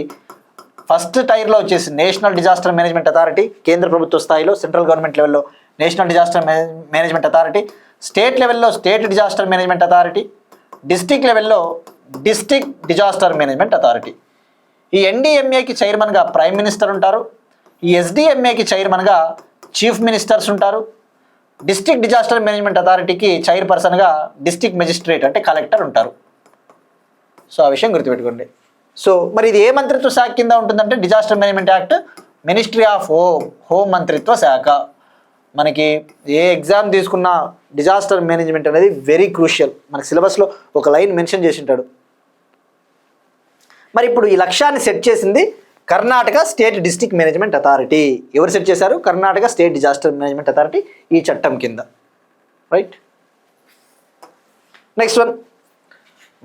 Speaker 2: ఫస్ట్ టైర్లో వచ్చేసి నేషనల్ డిజాస్టర్ మేనేజ్మెంట్ అథారిటీ, కేంద్ర ప్రభుత్వ స్థాయిలో సెంట్రల్ గవర్నమెంట్ లెవెల్లో national disaster management authority, state లెవెల్లో state disaster management authority, district లెవెల్లో డిస్టిక్ డిజాస్టర్ మేనేజ్మెంట్ అథారిటీ. ఈ ఎన్డీఎంఏకి చైర్మన్గా ప్రైమ్ మినిస్టర్ ఉంటారు. ఈ ఎస్డిఎంఏకి చైర్మన్గా చీఫ్ మినిస్టర్స్ ఉంటారు. డిస్ట్రిక్ట్ డిజాస్టర్ మేనేజ్మెంట్ అథారిటీకి చైర్పర్సన్గా డిస్ట్రిక్ట్ మెజిస్ట్రేట్ అంటే కలెక్టర్ ఉంటారు. సో ఆ విషయం గుర్తుపెట్టుకోండి. సో మరి ఇది ఏ మంత్రిత్వ శాఖ కింద ఉంటుందంటే disaster management act ministry of home మంత్రిత్వ శాఖ. మనకి ఏ ఎగ్జామ్ తీసుకున్నా డిజాస్టర్ మేనేజ్మెంట్ అనేది వెరీ క్రూషియల్. మనకి సిలబస్లో ఒక లైన్ మెన్షన్ చేసి ఉంటాడు. మరి ఇప్పుడు ఈ లక్ష్యాన్ని సెట్ చేసింది Karnataka state district management authority. ఎవరు సెట్ చేశారు? Karnataka state disaster management authority ఈ చట్టం కింద. రైట్. నెక్స్ట్ వన్,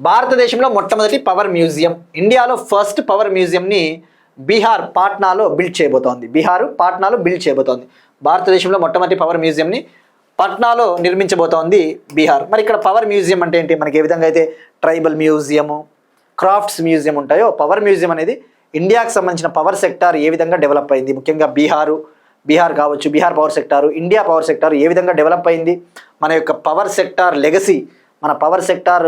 Speaker 2: భారతదేశంలో మొట్టమొదటి పవర్ మ్యూజియం. ఇండియాలో ఫస్ట్ పవర్ మ్యూజియంని బీహార్ పాట్నాలో బిల్డ్ చేయబోతోంది. భారతదేశంలో మొట్టమొదటి పవర్ మ్యూజియంని పాట్నాలో నిర్మించబోతోంది బీహార్. మరి ఇక్కడ పవర్ మ్యూజియం అంటే ఏంటి? మనకి ఏ విధంగా అయితే ట్రైబల్ మ్యూజియము, క్రాఫ్ట్స్ మ్యూజియం ఉంటాయో, పవర్ మ్యూజియం అనేది ఇండియాకి సంబంధించిన పవర్ సెక్టార్ ఏ విధంగా డెవలప్ అయింది, ముఖ్యంగా బీహార్ కావచ్చు, Bihar power sector, India power sector ఏ విధంగా డెవలప్ అయింది, మన యొక్క పవర్ సెక్టార్ లెగసీ, మన పవర్ సెక్టార్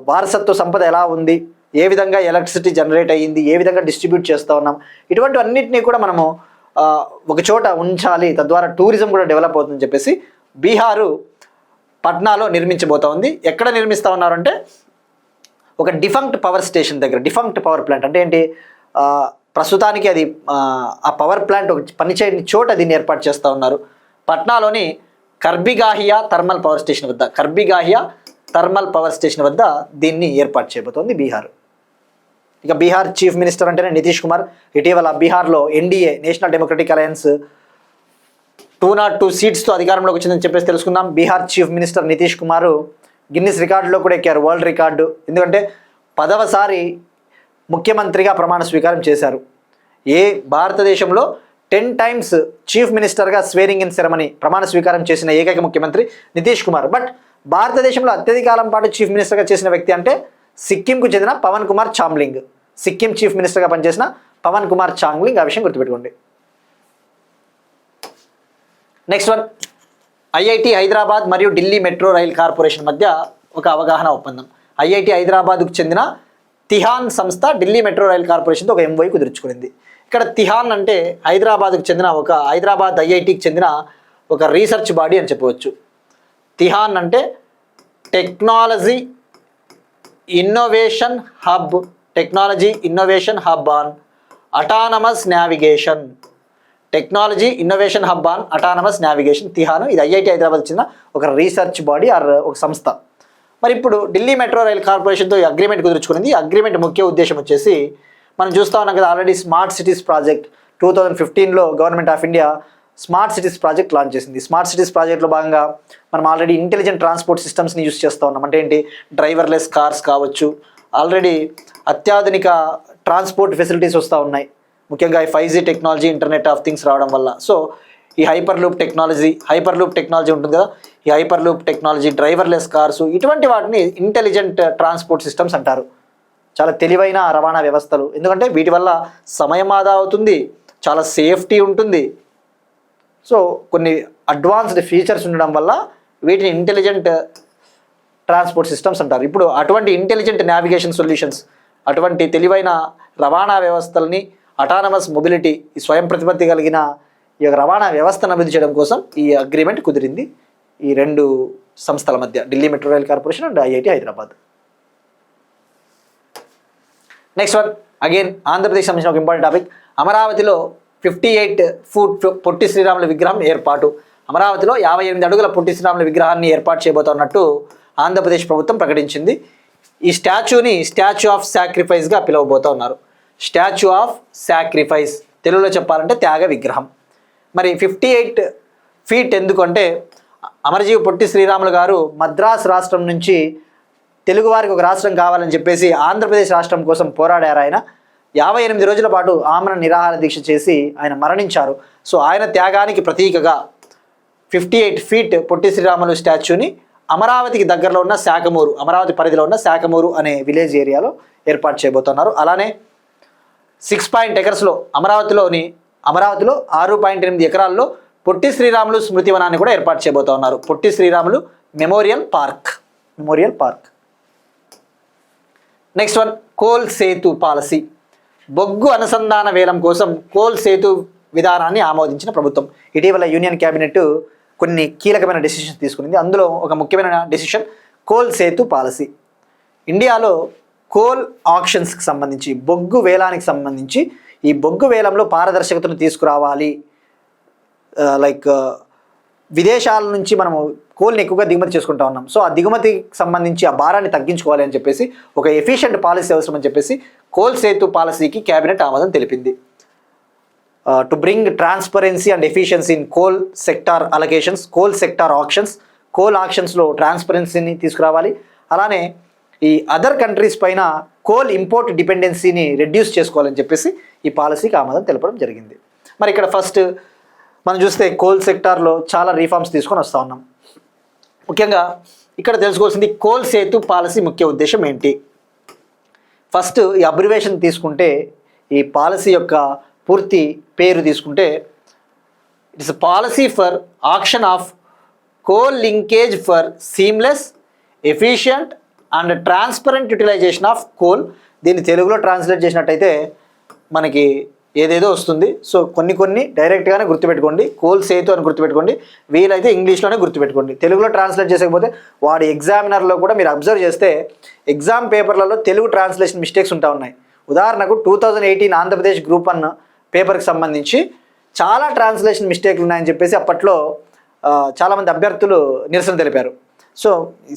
Speaker 2: వారసత్వ సంపద ఎలా ఉంది, ఏ విధంగా ఎలక్ట్రిసిటీ జనరేట్ అయ్యింది, ఏ విధంగా డిస్ట్రిబ్యూట్ చేస్తూ ఉన్నాం, ఇటువంటి అన్నింటినీ కూడా మనము ఒక చోట ఉంచాలి, తద్వారా టూరిజం కూడా డెవలప్ అవుతుందని చెప్పేసి బీహారు పట్నాలో నిర్మించబోతా ఉంది. ఎక్కడ నిర్మిస్తూ ఉన్నారంటే ఒక డిఫంక్ట్ పవర్ స్టేషన్ దగ్గర. డిఫంక్ట్ పవర్ ప్లాంట్ అంటే ఏంటి? ప్రస్తుతానికి అది ఆ పవర్ ప్లాంట్ ఒక పనిచేయని చోట దీన్ని ఏర్పాటు చేస్తూ ఉన్నారు. పట్నాలోని కర్బిగాహియా థర్మల్ పవర్ స్టేషన్ వద్ద దీన్ని ఏర్పాటు చేయబోతోంది బీహార్. ఇక బీహార్ చీఫ్ మినిస్టర్ అంటేనే నితీష్ కుమార్. ఇటీవల బీహార్లో ఎన్డీఏ నేషనల్ డెమోక్రటిక్ అలయన్స్ 202 సీట్స్తో అధికారంలోకి వచ్చిందని చెప్పేసి తెలుసుకుందాం. Bihar chief minister Nitish Kumar Guinness రికార్డులో కూడా ఎక్కారు, వరల్డ్ రికార్డు. ఎందుకంటే 10వసారి ముఖ్యమంత్రిగా ప్రమాణ స్వీకారం చేశారు. భారతదేశంలో 10 times చీఫ్ మినిస్టర్గా స్వేరింగ్ ఇన్ సెరమనీ ప్రమాణ స్వీకారం చేసిన ఏకైక ముఖ్యమంత్రి నితీష్ కుమార్. బట్ భారతదేశంలో అత్యధిక కాలం పాటు చీఫ్ మినిస్టర్గా చేసిన వ్యక్తి అంటే సిక్కింకు చెందిన పవన్ కుమార్ చామ్లింగ్. సిక్కిం చీఫ్ మినిస్టర్గా పనిచేసిన పవన్ కుమార్ చామ్లింగ్. ఆ విషయం గుర్తుపెట్టుకోండి. నెక్స్ట్ వన్, ఐఐటి హైదరాబాద్ మరియు ఢిల్లీ మెట్రో రైల్ కార్పొరేషన్ మధ్య ఒక అవగాహన ఒప్పందం. ఐఐటి హైదరాబాద్కు చెందిన తిహాన్ సంస్థ ఢిల్లీ మెట్రో రైల్ కార్పొరేషన్తో ఒక ఎంఓయూ కుదుర్చుకునింది. ఇక్కడ తిహాన్ అంటే హైదరాబాద్కు చెందిన హైదరాబాద్ ఐఐటికి చెందిన ఒక రీసెర్చ్ బాడీ అని చెప్పవచ్చు. తిహాన్ అంటే technology innovation hub on autonomous navigation. TiHAN ఇది ఐఐటి హైదరాబాద్ చెందిన ఒక రీసెర్చ్ బాడీ ఒక సంస్థ. మరి ఇప్పుడు ఢిల్లీ మెట్రో రైల్ కార్పొరేషన్తో ఈ అగ్రిమెంట్ కుదుర్చుకునింది. ఈ అగ్రిమెంట్ ముఖ్య ఉద్దేశం వచ్చేసి మనం చూస్తూ ఉన్నాం కదా, ఆల్రెడీ స్మార్ట్ సిటీస్ ప్రాజెక్ట్ 2015లో government of India smart cities project launch చేసింది. స్మార్ట్ సిటీస్ ప్రాజెక్ట్లో భాగంగా మనం ఆల్రెడీ ఇంటెలిజెంట్ ట్రాన్స్పోర్ట్ సిస్టమ్స్ని యూస్ చేస్తూ ఉన్నాం. అంటే ఏంటి? డ్రైవర్లెస్ కార్స్ కావచ్చు, ఆల్రెడీ అత్యాధునిక ట్రాన్స్పోర్ట్ ఫెసిలిటీస్ వస్తూ ఉన్నాయి, ముఖ్యంగా ఈ 5G technology, internet of things రావడం వల్ల. సో ఈ హైపర్ లూప్ టెక్నాలజీ ఉంటుంది కదా, ఈ hyper loop technology, driverless cars, ఇటువంటి వాటిని ఇంటెలిజెంట్ ట్రాన్స్పోర్ట్ సిస్టమ్స్ అంటారు. చాలా తెలివైన రవాణా వ్యవస్థలు. ఎందుకంటే వీటి వల్ల సమయం ఆదా అవుతుంది, చాలా సేఫ్టీ ఉంటుంది. సో కొన్ని అడ్వాన్స్డ్ ఫీచర్స్ ఉండడం వల్ల వీటిని ఇంటెలిజెంట్ ట్రాన్స్పోర్ట్ సిస్టమ్స్ అంటారు. ఇప్పుడు అటువంటి ఇంటెలిజెంట్ నావిగేషన్ సొల్యూషన్స్, అటువంటి తెలివైన రవాణా వ్యవస్థల్ని, అటానమస్ మొబిలిటీ, ఈ స్వయం ప్రతిపత్తి కలిగిన ఈ రవాణా వ్యవస్థను అభివృద్ధి చేయడం కోసం ఈ అగ్రిమెంట్ కుదిరింది ఈ రెండు సంస్థల మధ్య, Delhi metro rail corporation and IIT Hyderabad. Next one, again Andhra Pradesh సంబంధించిన ఒక ఇంపార్టెంట్ టాపిక్. అమరావతిలో 58 feet పొట్టి శ్రీరాముల విగ్రహం ఏర్పాటు. అమరావతిలో 58 అడుగుల పొట్టి శ్రీరాముల విగ్రహాన్ని ఏర్పాటు చేయబోతున్నట్టు ఆంధ్రప్రదేశ్ ప్రభుత్వం ప్రకటించింది. ఈ స్టాచ్యూని స్టాచ్యూ ఆఫ్ సాక్రిఫైస్గా పిలవబోతూ ఉన్నారు. స్టాచ్యూ ఆఫ్ సాక్రిఫైస్, తెలుగులో చెప్పాలంటే త్యాగ విగ్రహం. మరి 58 feet ఎందుకంటే అమరజీవి పొట్టి శ్రీరాములు గారు మద్రాస్ రాష్ట్రం నుంచి తెలుగువారికి ఒక రాష్ట్రం కావాలని చెప్పేసి ఆంధ్రప్రదేశ్ రాష్ట్రం కోసం పోరాడారు. ఆయన 58 రోజుల పాటు ఆమరణ నిరాహార దీక్ష చేసి ఆయన మరణించారు. సో ఆయన త్యాగానికి ప్రతీకగా 58 feet పొట్టి శ్రీరాములు స్టాచ్యూని అమరావతికి దగ్గరలో ఉన్న శాఖమూరు, అమరావతి పరిధిలో ఉన్న శాఖమూరు అనే విలేజ్ ఏరియాలో ఏర్పాటు చేయబోతున్నారు. అలానే 6 ఎకర్స్లో అమరావతిలో 6.8 ఎకరాల్లో పొట్టి శ్రీరాములు స్మృతివనాన్ని కూడా ఏర్పాటు చేయబోతా ఉన్నారు. Potti Sriramulu memorial park. Next one, coal Setu policy. బొగ్గు అనుసంధాన వేలం కోసం కోల్ సేతు విధానాన్ని ఆమోదించిన ప్రభుత్వం. ఇటీవల యూనియన్ క్యాబినెట్ కొన్ని కీలకమైన డెసిషన్స్ తీసుకునింది. అందులో ఒక ముఖ్యమైన డెసిషన్ కోల్ సేతు పాలసీ. ఇండియాలో కోల్ ఆక్షన్స్కి సంబంధించి, బొగ్గు వేలానికి సంబంధించి ఈ బొగ్గు వేలంలో పారదర్శకతను తీసుకురావాలి. విదేశాల నుంచి మనము కోల్ని ఎక్కువగా దిగుమతి చేసుకుంటా ఉన్నాం. సో ఆ దిగుమతికి సంబంధించి ఆ భారాన్ని తగ్గించుకోవాలి అని చెప్పేసి ఒక ఎఫిషియెంట్ పాలసీ అవసరం అని చెప్పేసి కోల్ సేతు పాలసీకి క్యాబినెట్ ఆమోదం తెలిపింది. To bring transparency and efficiency in coal sector allocations, coal sector auctions, coal ఆక్షన్స్లో ట్రాన్స్పరెన్సీని తీసుకురావాలి. అలానే ఈ అదర్ కంట్రీస్ పైన కోల్ ఇంపోర్ట్ డిపెండెన్సీని రెడ్యూస్ చేసుకోవాలని చెప్పేసి ఈ పాలసీకి ఆమోదం తెలపడం జరిగింది. మరి ఇక్కడ ఫస్ట్ మనం చూస్తే కోల్ సెక్టార్లో చాలా రీఫార్మ్స్ తీసుకొని వస్తూ ఉన్నాం. ముఖ్యంగా ఇక్కడ తెలుసుకోవాల్సింది కోల్ సేతు పాలసీ ముఖ్య ఉద్దేశం ఏంటి. ఫస్ట్ ఈ అబ్రివేషన్ తీసుకుంటే, ఈ పాలసీ యొక్క పూర్తి పేరు తీసుకుంటే, it's policy for auction of coal linkage for seamless, efficient and transparent utilisation of coal. దీన్ని తెలుగులో ట్రాన్స్లేట్ చేసినట్టయితే మనకి ఏదేదో వస్తుంది. సో కొన్ని డైరెక్ట్గానే గుర్తుపెట్టుకోండి. కోల్ సేతు అని గుర్తుపెట్టుకోండి, వీలైతే ఇంగ్లీష్లోనే గుర్తుపెట్టుకోండి. తెలుగులో ట్రాన్స్లేట్ చేసకపోతే వాడి ఎగ్జామినర్లో కూడా మీరు అబ్జర్వ్ చేస్తే ఎగ్జామ్ పేపర్లలో తెలుగు ట్రాన్స్లేషన్ మిస్టేక్స్ ఉంటా ఉన్నాయి. ఉదాహరణకు 2018 ఆంధ్రప్రదేశ్ గ్రూప్ 1 పేపర్కి సంబంధించి చాలా ట్రాన్స్లేషన్ మిస్టేక్లు ఉన్నాయని చెప్పేసి అప్పట్లో చాలామంది అభ్యర్థులు నిరసన తెలిపారు. సో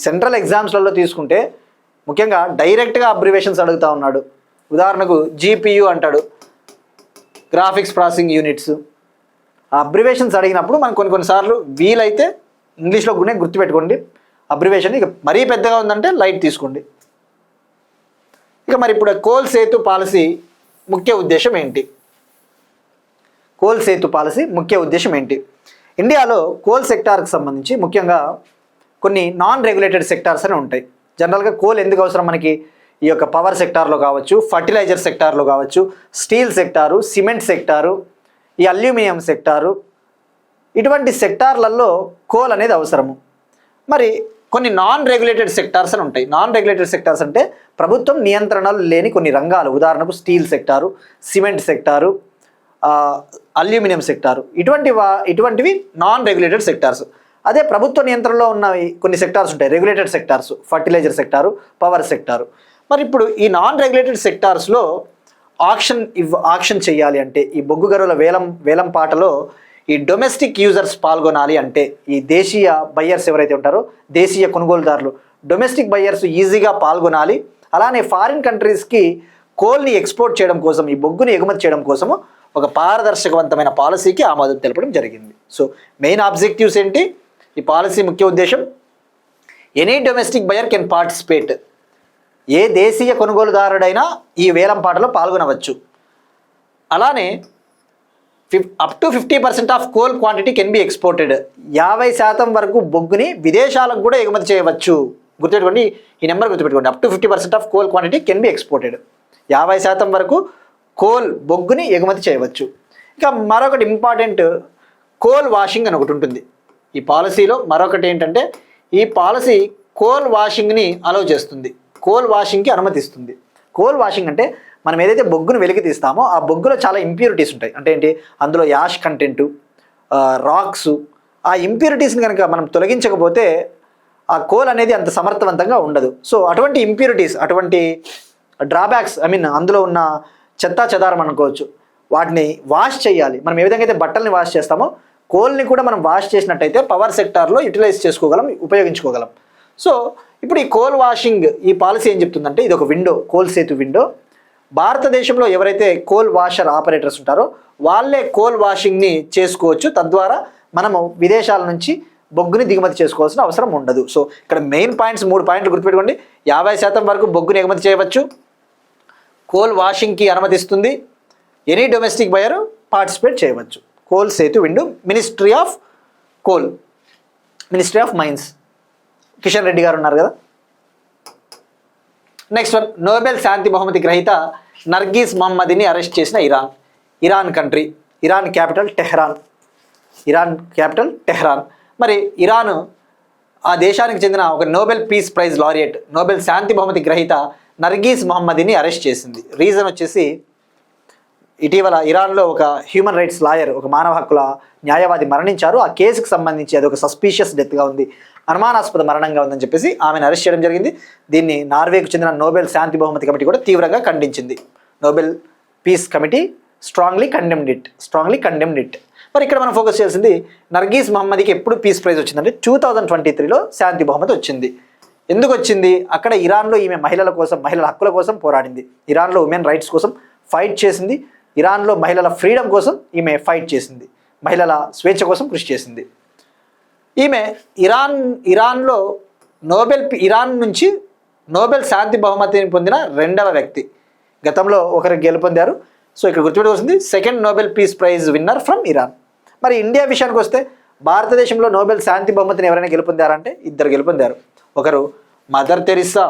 Speaker 2: సెంట్రల్ ఎగ్జామ్స్లలో తీసుకుంటే ముఖ్యంగా డైరెక్ట్గా అబ్రివేషన్స్ అడుగుతూ ఉన్నాడు. ఉదాహరణకు GPU అంటాడు, గ్రాఫిక్స్ ప్రాసెసింగ్ యూనిట్స్. ఆ అబ్రివేషన్స్ అడిగినప్పుడు మనం కొన్నిసార్లు వీలైతే ఇంగ్లీష్లో కూడా గుర్తుపెట్టుకోండి అబ్రివేషన్. ఇక మరీ పెద్దగా ఉందంటే లైట్ తీసుకోండి. ఇక మరి ఇప్పుడు కోల్ సేతు పాలసీ ముఖ్య ఉద్దేశం ఏంటి? కోల్ సేతు పాలసీ ముఖ్య ఉద్దేశం ఏంటి? ఇండియాలో కోల్ సెక్టార్కి సంబంధించి ముఖ్యంగా కొన్ని నాన్ రెగ్యులేటెడ్ సెక్టార్స్ అని ఉంటాయి. జనరల్గా కోల్ ఎందుకు అవసరం మనకి? ఈ యొక్క పవర్ సెక్టార్లో కావచ్చు, ఫర్టిలైజర్ సెక్టార్లో కావచ్చు, స్టీల్ సెక్టారు, సిమెంట్ సెక్టారు, ఈ అల్యూమినియం సెక్టారు, ఇటువంటి సెక్టార్లలో కోల్ అనేది అవసరము. మరి కొన్ని నాన్ రెగ్యులేటెడ్ సెక్టార్స్ అని ఉంటాయి. నాన్ రెగ్యులేటెడ్ సెక్టార్స్ అంటే ప్రభుత్వం నియంత్రణలు లేని కొన్ని రంగాలు. ఉదాహరణకు steel sector, cement sector, aluminium sector, ఇటువంటివి నాన్ రెగ్యులేటెడ్ సెక్టార్స్. అదే ప్రభుత్వ నియంత్రణలో ఉన్నవి కొన్ని సెక్టార్స్ ఉంటాయి, regulated sectors, fertiliser sector, power sector. మరి ఇప్పుడు ఈ నాన్ రెగ్యులేటెడ్ సెక్టార్స్లో ఆక్షన్ చేయాలి అంటే, ఈ బొగ్గు గనుల వేలం పాటలో ఈ డొమెస్టిక్ యూజర్స్ పాల్గొనాలి అంటే, ఈ దేశీయ బయ్యర్స్ ఎవరైతే ఉంటారో, దేశీయ కొనుగోలుదారులు, డొమెస్టిక్ బయ్యర్స్ ఈజీగా పాల్గొనాలి. అలానే ఫారిన్ కంట్రీస్కి కోల్ని ఎక్స్పోర్ట్ చేయడం కోసం, ఈ బొగ్గుని ఎగుమతి చేయడం కోసము ఒక పారదర్శకవంతమైన పాలసీకి ఆమోదం తెలపడం జరిగింది. సో మెయిన్ ఆబ్జెక్టివ్స్ ఏంటి? ఈ పాలసీ ముఖ్య ఉద్దేశం, any domestic buyer can participate. ఏ దేశీయ కొనుగోలుదారుడైనా ఈ వేలం పాటలో పాల్గొనవచ్చు. అలానే up to 50% of coal quantity can be exported. 50% వరకు బొగ్గుని విదేశాలకు కూడా ఎగుమతి చేయవచ్చు. గుర్తుపెట్టుకోండి, ఈ నెంబర్ గుర్తుపెట్టుకోండి. Up to 50% of coal quantity can be exported. 50% వరకు కోల్ బొగ్గుని ఎగుమతి చేయవచ్చు. ఇక మరొకటి ఇంపార్టెంట్, కోల్ వాషింగ్ అని ఒకటి ఉంటుంది ఈ పాలసీలో. మరొకటి ఏంటంటే, ఈ పాలసీ కోల్ వాషింగ్ని అలౌ చేస్తుంది, కోల్ వాషింగ్కి అనుమతిస్తుంది. కోల్ వాషింగ్ అంటే మనం ఏదైతే బొగ్గును వెలికి తీస్తామో ఆ బొగ్గులో చాలా ఇంప్యూరిటీస్ ఉంటాయి. అంటే ఏంటి? అందులో యాష్ కంటెంటు, రాక్స్, ఆ ఇంప్యూరిటీస్ని కనుక మనం తొలగించకపోతే ఆ కోల్ అనేది అంత సమర్థవంతంగా ఉండదు. సో అటువంటి ఇంప్యూరిటీస్, అటువంటి డ్రాబ్యాక్స్, అందులో ఉన్న చెత్తా చెదారం అనుకోవచ్చు, వాటిని వాష్ చేయాలి. మనం ఏ విధంగా అయితే బట్టల్ని వాష్ చేస్తామో కోల్ని కూడా మనం వాష్ చేసినట్టయితే పవర్ సెక్టార్లో యూటిలైజ్ చేసుకోగలం, ఉపయోగించుకోగలం. సో ఇప్పుడు ఈ కోల్ వాషింగ్, ఈ పాలసీ ఏం చెప్తుందంటే, ఇది ఒక విండో, కోల్ సేతు విండో. భారతదేశంలో ఎవరైతే కోల్ వాషర్ ఆపరేటర్స్ ఉంటారో వాళ్ళే కోల్ వాషింగ్ని చేసుకోవచ్చు. తద్వారా మనము విదేశాల నుంచి బొగ్గుని దిగుమతి చేసుకోవాల్సిన అవసరం ఉండదు. సో ఇక్కడ మెయిన్ పాయింట్స్ 3 పాయింట్లు గుర్తుపెట్టుకోండి. 50% వరకు బొగ్గుని ఎగుమతి చేయవచ్చు, కోల్ వాషింగ్కి అనుమతిస్తుంది, ఎనీ డొమెస్టిక్ బయర్ పార్టిసిపేట్ చేయవచ్చు. Coal Setu window. Ministry of coal, ministry of mines, Kishan Reddy గారు ఉన్నారు కదా. నెక్స్ట్ వన్, నోబెల్ శాంతి బహుమతి గ్రహీత నర్గీస్ మహమ్మదీని అరెస్ట్ చేసిన Iran country. Iran capital Tehran. మరి ఇరాన్ ఆ దేశానికి చెందిన ఒక Nobel peace prize laureate, Nobel శాంతి బహుమతి గ్రహీత నర్గీస్ మహమ్మదీని అరెస్ట్ చేసింది. రీజన్ వచ్చేసి ఇటీవల ఇరాన్లో ఒక హ్యూమన్ రైట్స్ లాయర్, ఒక మానవ హక్కుల న్యాయవాది మరణించారు. ఆ కేసుకు సంబంధించి అది ఒక సస్పీషియస్ డెత్గా ఉంది, అనుమానాస్పద మరణంగా ఉందని చెప్పేసి ఆమెను అరెస్ట్ చేయడం జరిగింది. దీన్ని నార్వేకు చెందిన నోబెల్ శాంతి బహుమతి కమిటీ కూడా తీవ్రంగా ఖండించింది. Nobel peace committee strongly condemned it. మరి ఇక్కడ మనం ఫోకస్ చేయాల్సింది, నర్గీస్ మహమ్మదీకి ఎప్పుడు పీస్ ప్రైజ్ వచ్చిందంటే 2023లో శాంతి బహుమతి వచ్చింది. ఎందుకు వచ్చింది? అక్కడ ఇరాన్లో ఈమె మహిళల హక్కుల కోసం పోరాడింది. ఇరాన్లో ఉమెన్ రైట్స్ కోసం ఫైట్ చేసింది. ఇరాన్లో మహిళల ఫ్రీడమ్ కోసం ఈమె ఫైట్ చేసింది. మహిళల స్వేచ్ఛ కోసం కృషి చేసింది. ఈమె ఇరాన్లో ఇరాన్ నుంచి నోబెల్ శాంతి బహుమతిని పొందిన రెండవ వ్యక్తి. గతంలో ఒకరికి గెలుపొందారు. సో ఇక్కడ గుర్తుపెట్టుకోవాల్సింది, second Nobel peace prize winner from Iran. మరి ఇండియా విషయానికి వస్తే, భారతదేశంలో నోబెల్ శాంతి బహుమతిని ఎవరైనా గెలుపొందారంటే ఇద్దరు గెలుపొందారు. ఒకరు మదర్ తెరిసా.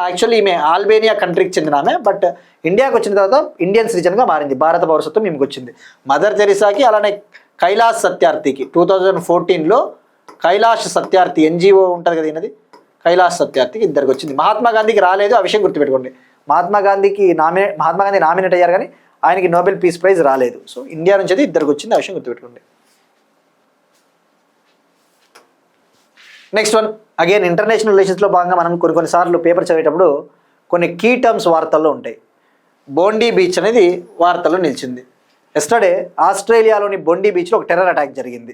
Speaker 2: యాక్చువల్లీ ఈమె ఆల్బేనియా కంట్రీకి చెందిన ఆమె, బట్ ఇండియాకి వచ్చిన తర్వాత ఇండియన్ సిటిజన్గా మారింది, భారత పౌరసత్వం ఈమెకు వచ్చింది. మదర్ తెరిసాకి, అలానే కైలాష్ సత్యార్థికి 2014లో కైలాష్ సత్యార్థి ఎన్జిఓ ఉంటుంది కదా, ఈయనది కైలాష్ సత్యార్థికి ఇద్దరికి వచ్చింది. మహాత్మా గాంధీకి రాలేదు, ఆ విషయం గుర్తుపెట్టుకోండి. మహాత్మా గాంధీ నామినేట్ అయ్యారు కానీ ఆయనకి నోబెల్ పీస్ ప్రైజ్ రాలేదు. సో ఇండియా నుంచి అయితే ఇద్దరికి వచ్చింది, ఆ విషయం గుర్తుపెట్టుకోండి. నెక్స్ట్ వన్, అగైన్ ఇంటర్నేషనల్ రిలేషన్స్లో భాగంగా మనం కొన్నిసార్లు పేపర్ చదివేటప్పుడు కొన్ని కీ టర్మ్స్ వార్తల్లో ఉంటాయి. బోండీ బీచ్ అనేది వార్తల్లో నిలిచింది. ఎస్టర్డే ఆస్ట్రేలియాలోని బోండీ బీచ్లో ఒక టెర్రర్ అటాక్ జరిగింది.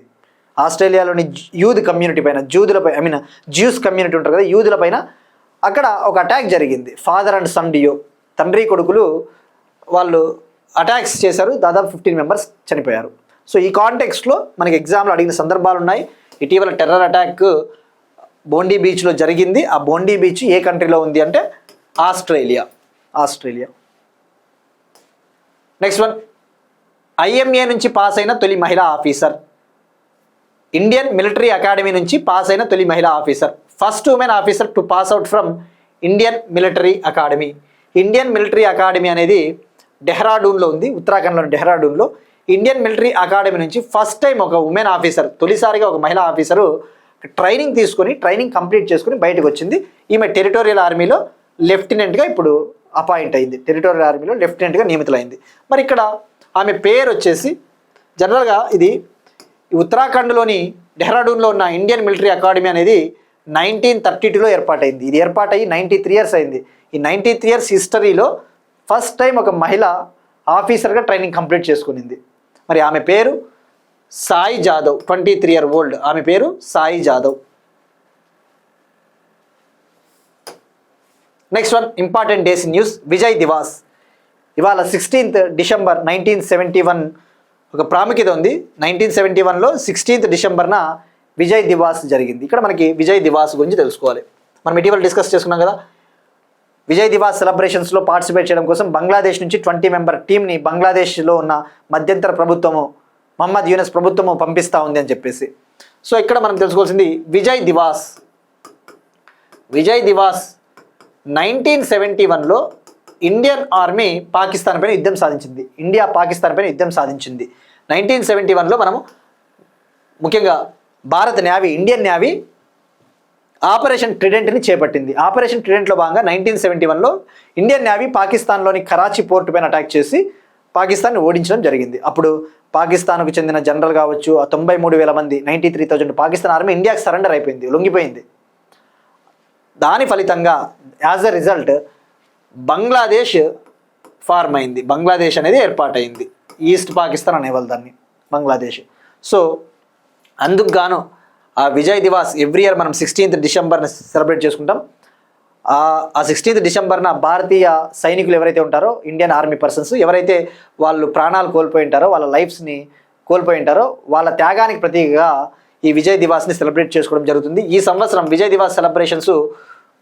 Speaker 2: ఆస్ట్రేలియాలోని యూత్ కమ్యూనిటీ పైన, జ్యూస్ కమ్యూనిటీ ఉంటారు కదా, యూదుల పైన అక్కడ ఒక అటాక్ జరిగింది. ఫాదర్ అండ్ సన్ డియో, తండ్రి కొడుకులు వాళ్ళు అటాక్స్ చేశారు. దాదాపు 15 మెంబర్స్ చనిపోయారు. సో ఈ కాంటెక్స్ట్లో మనకి ఎగ్జామ్లో అడిగిన సందర్భాలు ఉన్నాయి. ఇటీవల టెర్రర్ అటాక్ బోండీ బీచ్లో జరిగింది. ఆ బోండీ బీచ్ ఏ కంట్రీలో ఉంది అంటే ఆస్ట్రేలియా. నెక్స్ట్ వన్, ఐఎంఏ నుంచి పాస్ అయిన తొలి మహిళా ఆఫీసర్. ఇండియన్ మిలిటరీ అకాడమీ నుంచి పాస్ అయిన తొలి మహిళా officer. First women officer to pass out from Indian military academy. Indian military academy అనేది డెహ్రాడూన్లో ఉంది, ఉత్తరాఖండ్లోని డెహ్రాడూన్లో. ఇండియన్ మిలిటరీ అకాడమీ నుంచి ఫస్ట్ టైం ఒక ఉమెన్ ఆఫీసర్, తొలిసారిగా ఒక మహిళా ఆఫీసరు ట్రైనింగ్ కంప్లీట్ చేసుకుని బయటకు వచ్చింది. ఈమె టెరిటోరియల్ ఆర్మీలో లెఫ్టినెంట్గా ఇప్పుడు అపాయింట్ అయింది, టెరిటోరియల్ ఆర్మీలో లెఫ్టినెంట్గా నియమితులైంది. మరి ఇక్కడ ఆమె పేరు వచ్చేసి, జనరల్గా ఇది ఉత్తరాఖండ్లోని డెహ్రాడూన్లో ఉన్న ఇండియన్ మిలిటరీ అకాడమీ అనేది 1932లో ఏర్పాటైంది. ఇది ఏర్పాటయ్యి 93 years అయింది. ఈ 93 years హిస్టరీలో ఫస్ట్ టైం ఒక మహిళ ఆఫీసర్గా ట్రైనింగ్ కంప్లీట్ చేసుకునింది. మరి ఆమె పేరు సాయి జాదవ్, 23 year old. ఆమె పేరు Sai Jadhav. Next one, important day's news. Vijay Diwas. ఇవాళ 16th December 1971 ఒక ప్రాముఖ్యత ఉంది. 1971లో 16th Decemberన విజయ్ దివాస్ జరిగింది. ఇక్కడ మనకి విజయ్ దివాస్ గురించి తెలుసుకోవాలి. మనం ఇటీవల డిస్కస్ చేసుకున్నాం కదా, విజయ్ దివాస్ సెలబ్రేషన్స్లో పార్టిసిపేట్ చేయడం కోసం బంగ్లాదేశ్ నుంచి 20 member టీమ్ని బంగ్లాదేశ్లో ఉన్న మధ్యంతర ప్రభుత్వము, మహమ్మద్ యూనస్ ప్రభుత్వము పంపిస్తూ ఉంది అని చెప్పేసి. సో ఇక్కడ మనం తెలుసుకోవాల్సింది, విజయ్ దివాస్ 1971లో ఇండియన్ ఆర్మీ పాకిస్తాన్ పైన యుద్ధం సాధించింది. ఇండియా పాకిస్తాన్ పైన యుద్ధం సాధించింది 1971లో. మనము ముఖ్యంగా భారత నేవీ, ఇండియన్ నేవీ ఆపరేషన్ ట్రిడెంట్ని చేపట్టింది. ఆపరేషన్ ట్రిడెంట్లో భాగంగా 1971లో ఇండియన్ నేవీ పాకిస్తాన్లోని కరాచీ పోర్టు పైన అటాక్ చేసి పాకిస్తాన్ని ఓడించడం జరిగింది. అప్పుడు పాకిస్తాన్కు చెందిన జనరల్ కావచ్చు, ఆ 93,000 మంది, 93,000 పాకిస్తాన్ ఆర్మీ ఇండియాకి సరెండర్ అయిపోయింది, లొంగిపోయింది. దాని ఫలితంగా as a result Bangladesh form అయింది. బంగ్లాదేశ్ అనేది ఏర్పాటైంది. ఈస్ట్ పాకిస్తాన్ అనేవాళ్ళు దాన్ని, బంగ్లాదేశ్. సో అందుకు గాను ఆ విజయ్ దివాస్ ఎవ్రీ ఇయర్ మనం 16th December సెలబ్రేట్ చేసుకుంటాం. ఆ 16th Decemberన భారతీయ సైనికులు ఎవరైతే ఉంటారో, ఇండియన్ ఆర్మీ పర్సన్స్ ఎవరైతే వాళ్ళు ప్రాణాలు కోల్పోయి ఉంటారో, వాళ్ళ లైఫ్స్ని కోల్పోయి ఉంటారో, వాళ్ళ త్యాగానికి ప్రతీకగా ఈ విజయ్ దివాస్ని సెలబ్రేట్ చేసుకోవడం జరుగుతుంది. ఈ సంవత్సరం విజయ్ దివాస్ సెలబ్రేషన్స్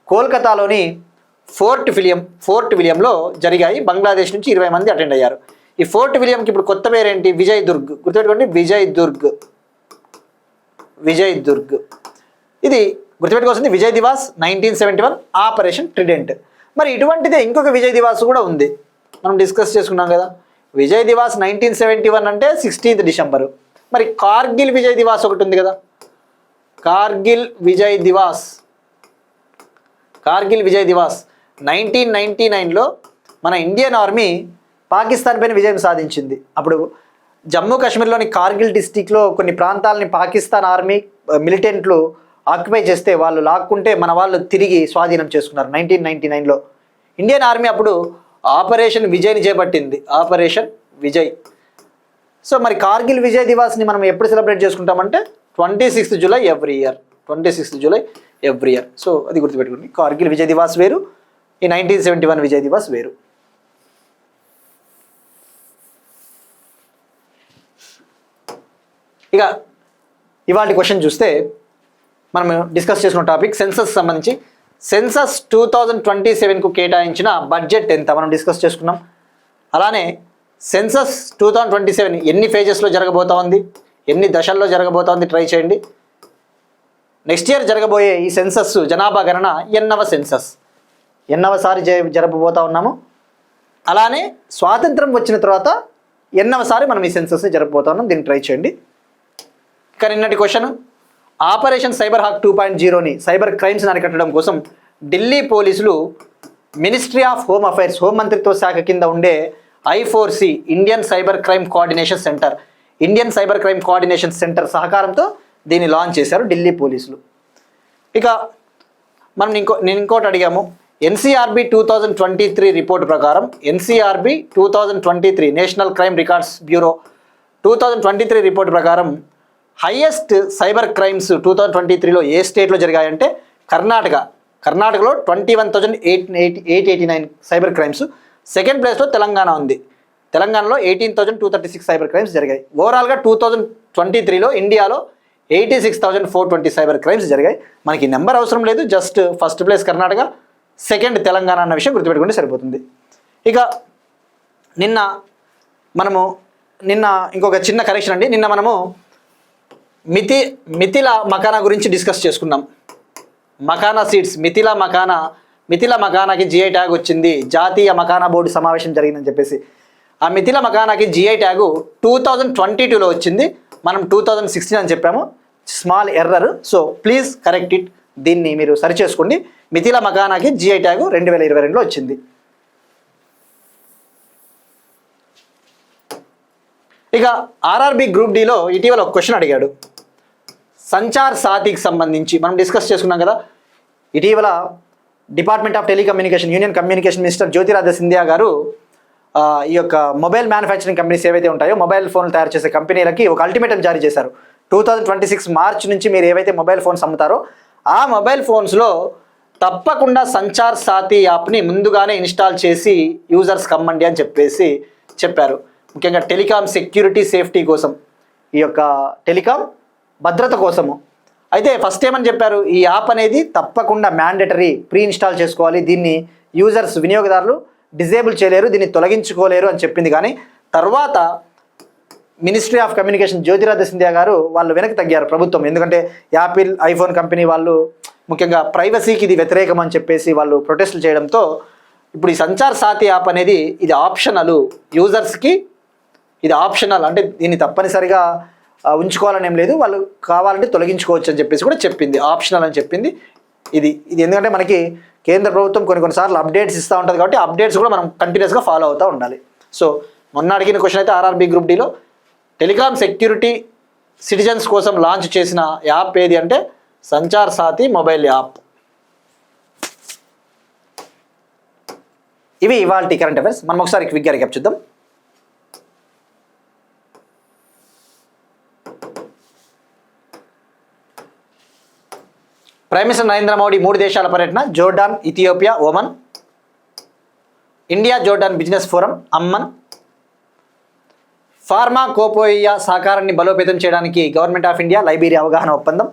Speaker 2: కోల్కతాలోని ఫోర్ట్ విలియంలో జరిగాయి. బంగ్లాదేశ్ నుంచి 20 మంది అటెండ్ అయ్యారు. ఈ ఫోర్ట్ విలియంకి ఇప్పుడు కొత్త పేరేంటి? విజయ్ దుర్గ్. గుర్తుపెట్టుకోండి, విజయ్ దుర్గ్. ఇది గుర్తుపెట్టుకోవాల్సింది విజయ్ దివాస్ 1971 ఆపరేషన్ ట్రిడెంట్. మరి ఇటువంటిదే ఇంకొక విజయ్ దివాస్ కూడా ఉంది, మనం డిస్కస్ చేసుకున్నాం కదా. విజయ్ దివాస్ 1971 అంటే 16th డిసెంబరు. మరి కార్గిల్ విజయ్ దివాస్ ఒకటి ఉంది కదా, కార్గిల్ విజయ్ దివాస్ 1999లో మన ఇండియన్ ఆర్మీ పాకిస్తాన్ పైన విజయం సాధించింది. అప్పుడు జమ్మూ కాశ్మీర్లోని కార్గిల్ డిస్టిక్లో కొన్ని ప్రాంతాలని పాకిస్తాన్ ఆర్మీ మిలిటెంట్లు ఆక్యుపై చేస్తే వాళ్ళు లాక్కుంటే మన వాళ్ళు తిరిగి స్వాధీనం చేసుకున్నారు 1999లో. ఇండియన్ ఆర్మీ అప్పుడు ఆపరేషన్ విజయ్ని చేపట్టింది, ఆపరేషన్ విజయ్. సో మరి కార్గిల్ విజయ్ దివాస్ని మనం ఎప్పుడు సెలబ్రేట్ చేసుకుంటామంటే 26th July every year, 26th July every year. So అది గుర్తుపెట్టుకోండి, కార్గిల్ విజయ్ దివాస్ వేరు, ఈ 1971 విజయ్ దివాస్ వేరు. ఇక ఇవాళ క్వశ్చన్ చూస్తే మనం డిస్కస్ చేసుకున్న టాపిక్ సెన్సస్ సంబంధించి. సెన్సస్ 2027కు కేటాయించిన బడ్జెట్ ఎంత మనం డిస్కస్ చేసుకున్నాం. అలానే సెన్సస్ 2027 ఎన్ని ఫేజెస్లో జరగబోతా ఉంది, ఎన్ని దశల్లో జరగబోతా ఉంది ట్రై చేయండి. నెక్స్ట్ ఇయర్ జరగబోయే ఈ సెన్సస్ జనాభా గణన ఎన్నవసారి జరపబోతా ఉన్నాము. అలానే స్వాతంత్రం వచ్చిన తర్వాత ఎన్నవసారి మనం ఈ సెన్సస్ని జరపబోతా ఉన్నాం, దీన్ని ట్రై చేయండి. ఇక నిన్నటి క్వశ్చన్, ఆపరేషన్ సైబర్ హాక్ 2.0ని సైబర్ క్రైమ్స్ని అరికట్టడం కోసం ఢిల్లీ పోలీసులు ministry of home affairs home మంత్రిత్వ శాఖ కింద ఉండే I4C Indian cyber crime coordination centre సహకారంతో దీన్ని లాంచ్ చేశారు ఢిల్లీ పోలీసులు. ఇక మనం నేను ఇంకోటి అడిగాము, NCRB 2023 రిపోర్ట్ ప్రకారం NCRB 2023 national crime records bureau 2023 report ప్రకారం హైయెస్ట్ సైబర్ క్రైమ్స్ 2023లో ఏ స్టేట్లో జరిగాయంటే కర్ణాటకలో 21,889 సైబర్ క్రైమ్స్. సెకండ్ ప్లేస్లో తెలంగాణ ఉంది, తెలంగాణలో 18,236 సైబర్ క్రైమ్స్ జరిగాయి. ఓవరాల్గా 2023లో ఇండియాలో 86,420 సైబర్ క్రైమ్స్ జరిగాయి. మనకి నెంబర్ అవసరం లేదు, just first place Karnataka, second Telangana అన్న విషయం గుర్తుపెట్టుకుంటే సరిపోతుంది. ఇక నిన్న ఇంకొక చిన్న కరెక్షన్ అండి, నిన్న మనము మిథిలా మకానా గురించి డిస్కస్ చేసుకున్నాం. మకానా సీడ్స్, మిథిలా మకానాకి GI ట్యాగ్ వచ్చింది, జాతీయ మకానా బోర్డు సమావేశం జరిగిందని చెప్పేసి. ఆ మిథిలా మకానాకి GI ట్యాగు 2022లో వచ్చింది, మనం 2016 అని చెప్పాము, small error. So please correct it, దీన్ని మీరు సరి చేసుకోండి. మిథిలా మకానాకి GI ట్యాగు 2022లో వచ్చింది. ఇక RRB గ్రూప్ Dలో ఇటీవల ఒక క్వశ్చన్ అడిగాడు, సంచార్ సాతికి సంబంధించి మనం డిస్కస్ చేసుకున్నాం కదా. ఇటీవల department of telecommunication union communication minister Jyotiraditya Scindia గారు ఈ యొక్క మొబైల్ మ్యానుఫ్యాక్చరింగ్ కంపెనీస్ ఏవైతే ఉంటాయో, మొబైల్ ఫోన్లు తయారు చేసే కంపెనీలకి ఒక అల్టిమేటం జారీ చేశారు. 2026 మార్చ్ నుంచి మీరు ఏవైతే మొబైల్ ఫోన్స్ అమ్ముతారో ఆ మొబైల్ ఫోన్స్లో తప్పకుండా సంచార్ సాతి యాప్ని ముందుగానే ఇన్స్టాల్ చేసి యూజర్స్ కమ్మండి అని చెప్పారు. ముఖ్యంగా టెలికాం సెక్యూరిటీ సేఫ్టీ కోసం, ఈ యొక్క టెలికాం భద్రత కోసము. అయితే ఫస్ట్ ఏమని చెప్పారు, ఈ యాప్ అనేది తప్పకుండా మ్యాండేటరీ ప్రీ ఇన్స్టాల్ చేసుకోవాలి, దీన్ని యూజర్స్ వినియోగదారులు డిజేబుల్ చేయలేరు, దీన్ని తొలగించుకోలేరు అని చెప్పింది. కానీ తర్వాత ministry of communication Jyotiraditya Scindia గారు వాళ్ళు వెనక్కి తగ్గారు ప్రభుత్వం. ఎందుకంటే యాపిల్, ఐఫోన్ కంపెనీ వాళ్ళు ముఖ్యంగా ప్రైవసీకి ఇది వ్యతిరేకం అని చెప్పేసి వాళ్ళు ప్రొటెస్టులు చేయడంతో ఇప్పుడు ఈ సంచార్ సాతి యాప్ అనేది ఇది ఆప్షనల్, యూజర్స్కి ఇది ఆప్షనల్, అంటే దీన్ని తప్పనిసరిగా ఉంచుకోవాలని ఏం లేదు, వాళ్ళు కావాలంటే తొలగించుకోవచ్చు అని చెప్పేసి కూడా చెప్పింది, ఆప్షనల్ అని చెప్పింది. ఇది ఎందుకంటే మనకి కేంద్ర ప్రభుత్వం కొన్నిసార్లు అప్డేట్స్ ఇస్తూ ఉంటుంది కాబట్టి అప్డేట్స్ కూడా మనం కంటిన్యూస్గా ఫాలో అవుతూ ఉండాలి. సో మొన్న అడిగిన క్వశ్చన్ అయితే RRB గ్రూప్ Dలో టెలికాం సెక్యూరిటీ సిటిజన్స్ కోసం లాంచ్ చేసిన యాప్ ఏది అంటే సంచార్ సాతి మొబైల్ యాప్. ఇవి ఇవాళ కరెంట్ అఫైర్స్. మనం ఒకసారి క్విక్గా రికాప్ చూద్దాం. ప్రైమ్ మినిస్టర్ నరేంద్ర మోడీ 3 దేశాల పర్యటన, Jordan, Ethiopia, Oman. India Jordan business forum, Amman. Pharmacopoeia సహకారాన్ని బలోపేతం చేయడానికి గవర్నమెంట్ ఆఫ్ ఇండియా లైబీరియా అవగాహన ఒప్పందం.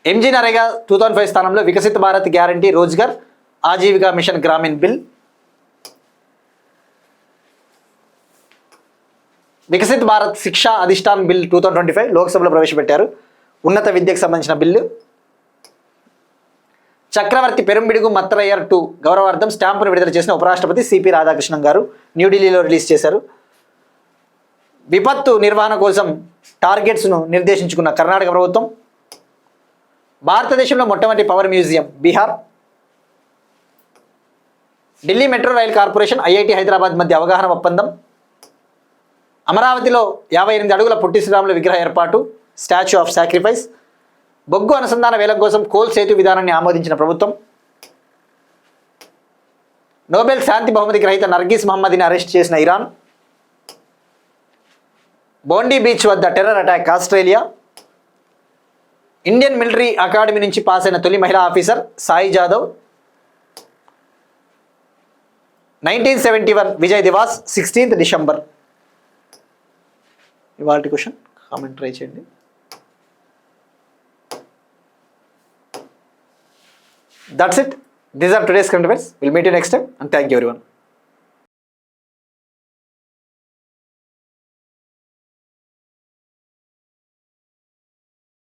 Speaker 2: MG నరేగా 2005 స్థానంలో Viksit Bharat guarantee Rozgar Ajeevika mission Gramin bill. Viksit Bharat Shiksha Adhishthan bill 2025 లోక్సభలో ప్రవేశపెట్టారు. ఉన్నత విద్యకు సంబంధించిన బిల్లు. చక్రవర్తి పెరుంబిడుగు మత్తరయ్యర్ 2 గౌరవార్థం స్టాంపును విడుదల చేసిన ఉపరాష్ట్రపతి సిపి రాధాకృష్ణన్ గారు న్యూఢిల్లీలో రిలీజ్ చేశారు. విపత్తు నిర్వహణ కోసం టార్గెట్స్ను నిర్దేశించుకున్న కర్ణాటక ప్రభుత్వం. భారతదేశంలో మొట్టమొదటి power museum Bihar. Delhi metro rail corporation IIT Hyderabad మధ్య అవగాహన ఒప్పందం. అమరావతిలో 58 అడుగుల పొట్టి శ్రీరాములు విగ్రహ ఏర్పాటు, స్టాచ్యూ ఆఫ్ సాక్రిఫైస్. బొగ్గు అనుసంధాన వేలం కోసం కోల్ సేతు విధానాన్ని ఆమోదించిన ప్రభుత్వం. నోబెల్ శాంతి బహుమతి గ్రహీత నర్గీస్ మహమ్మద్ని అరెస్ట్ చేసిన ఇరాన్. బోండీ బీచ్ వద్ద terror attack Australia. Indian military academy నుంచి పాస్ అయిన తొలి మహిళా officer Sai Jadhav. 1971 Vijay Diwas 16th December. ఇవాళ క్వశ్చన్ కామెంట్ ట్రై చేయండి. That's it. These are today's current events. We'll meet you next time and thank you everyone.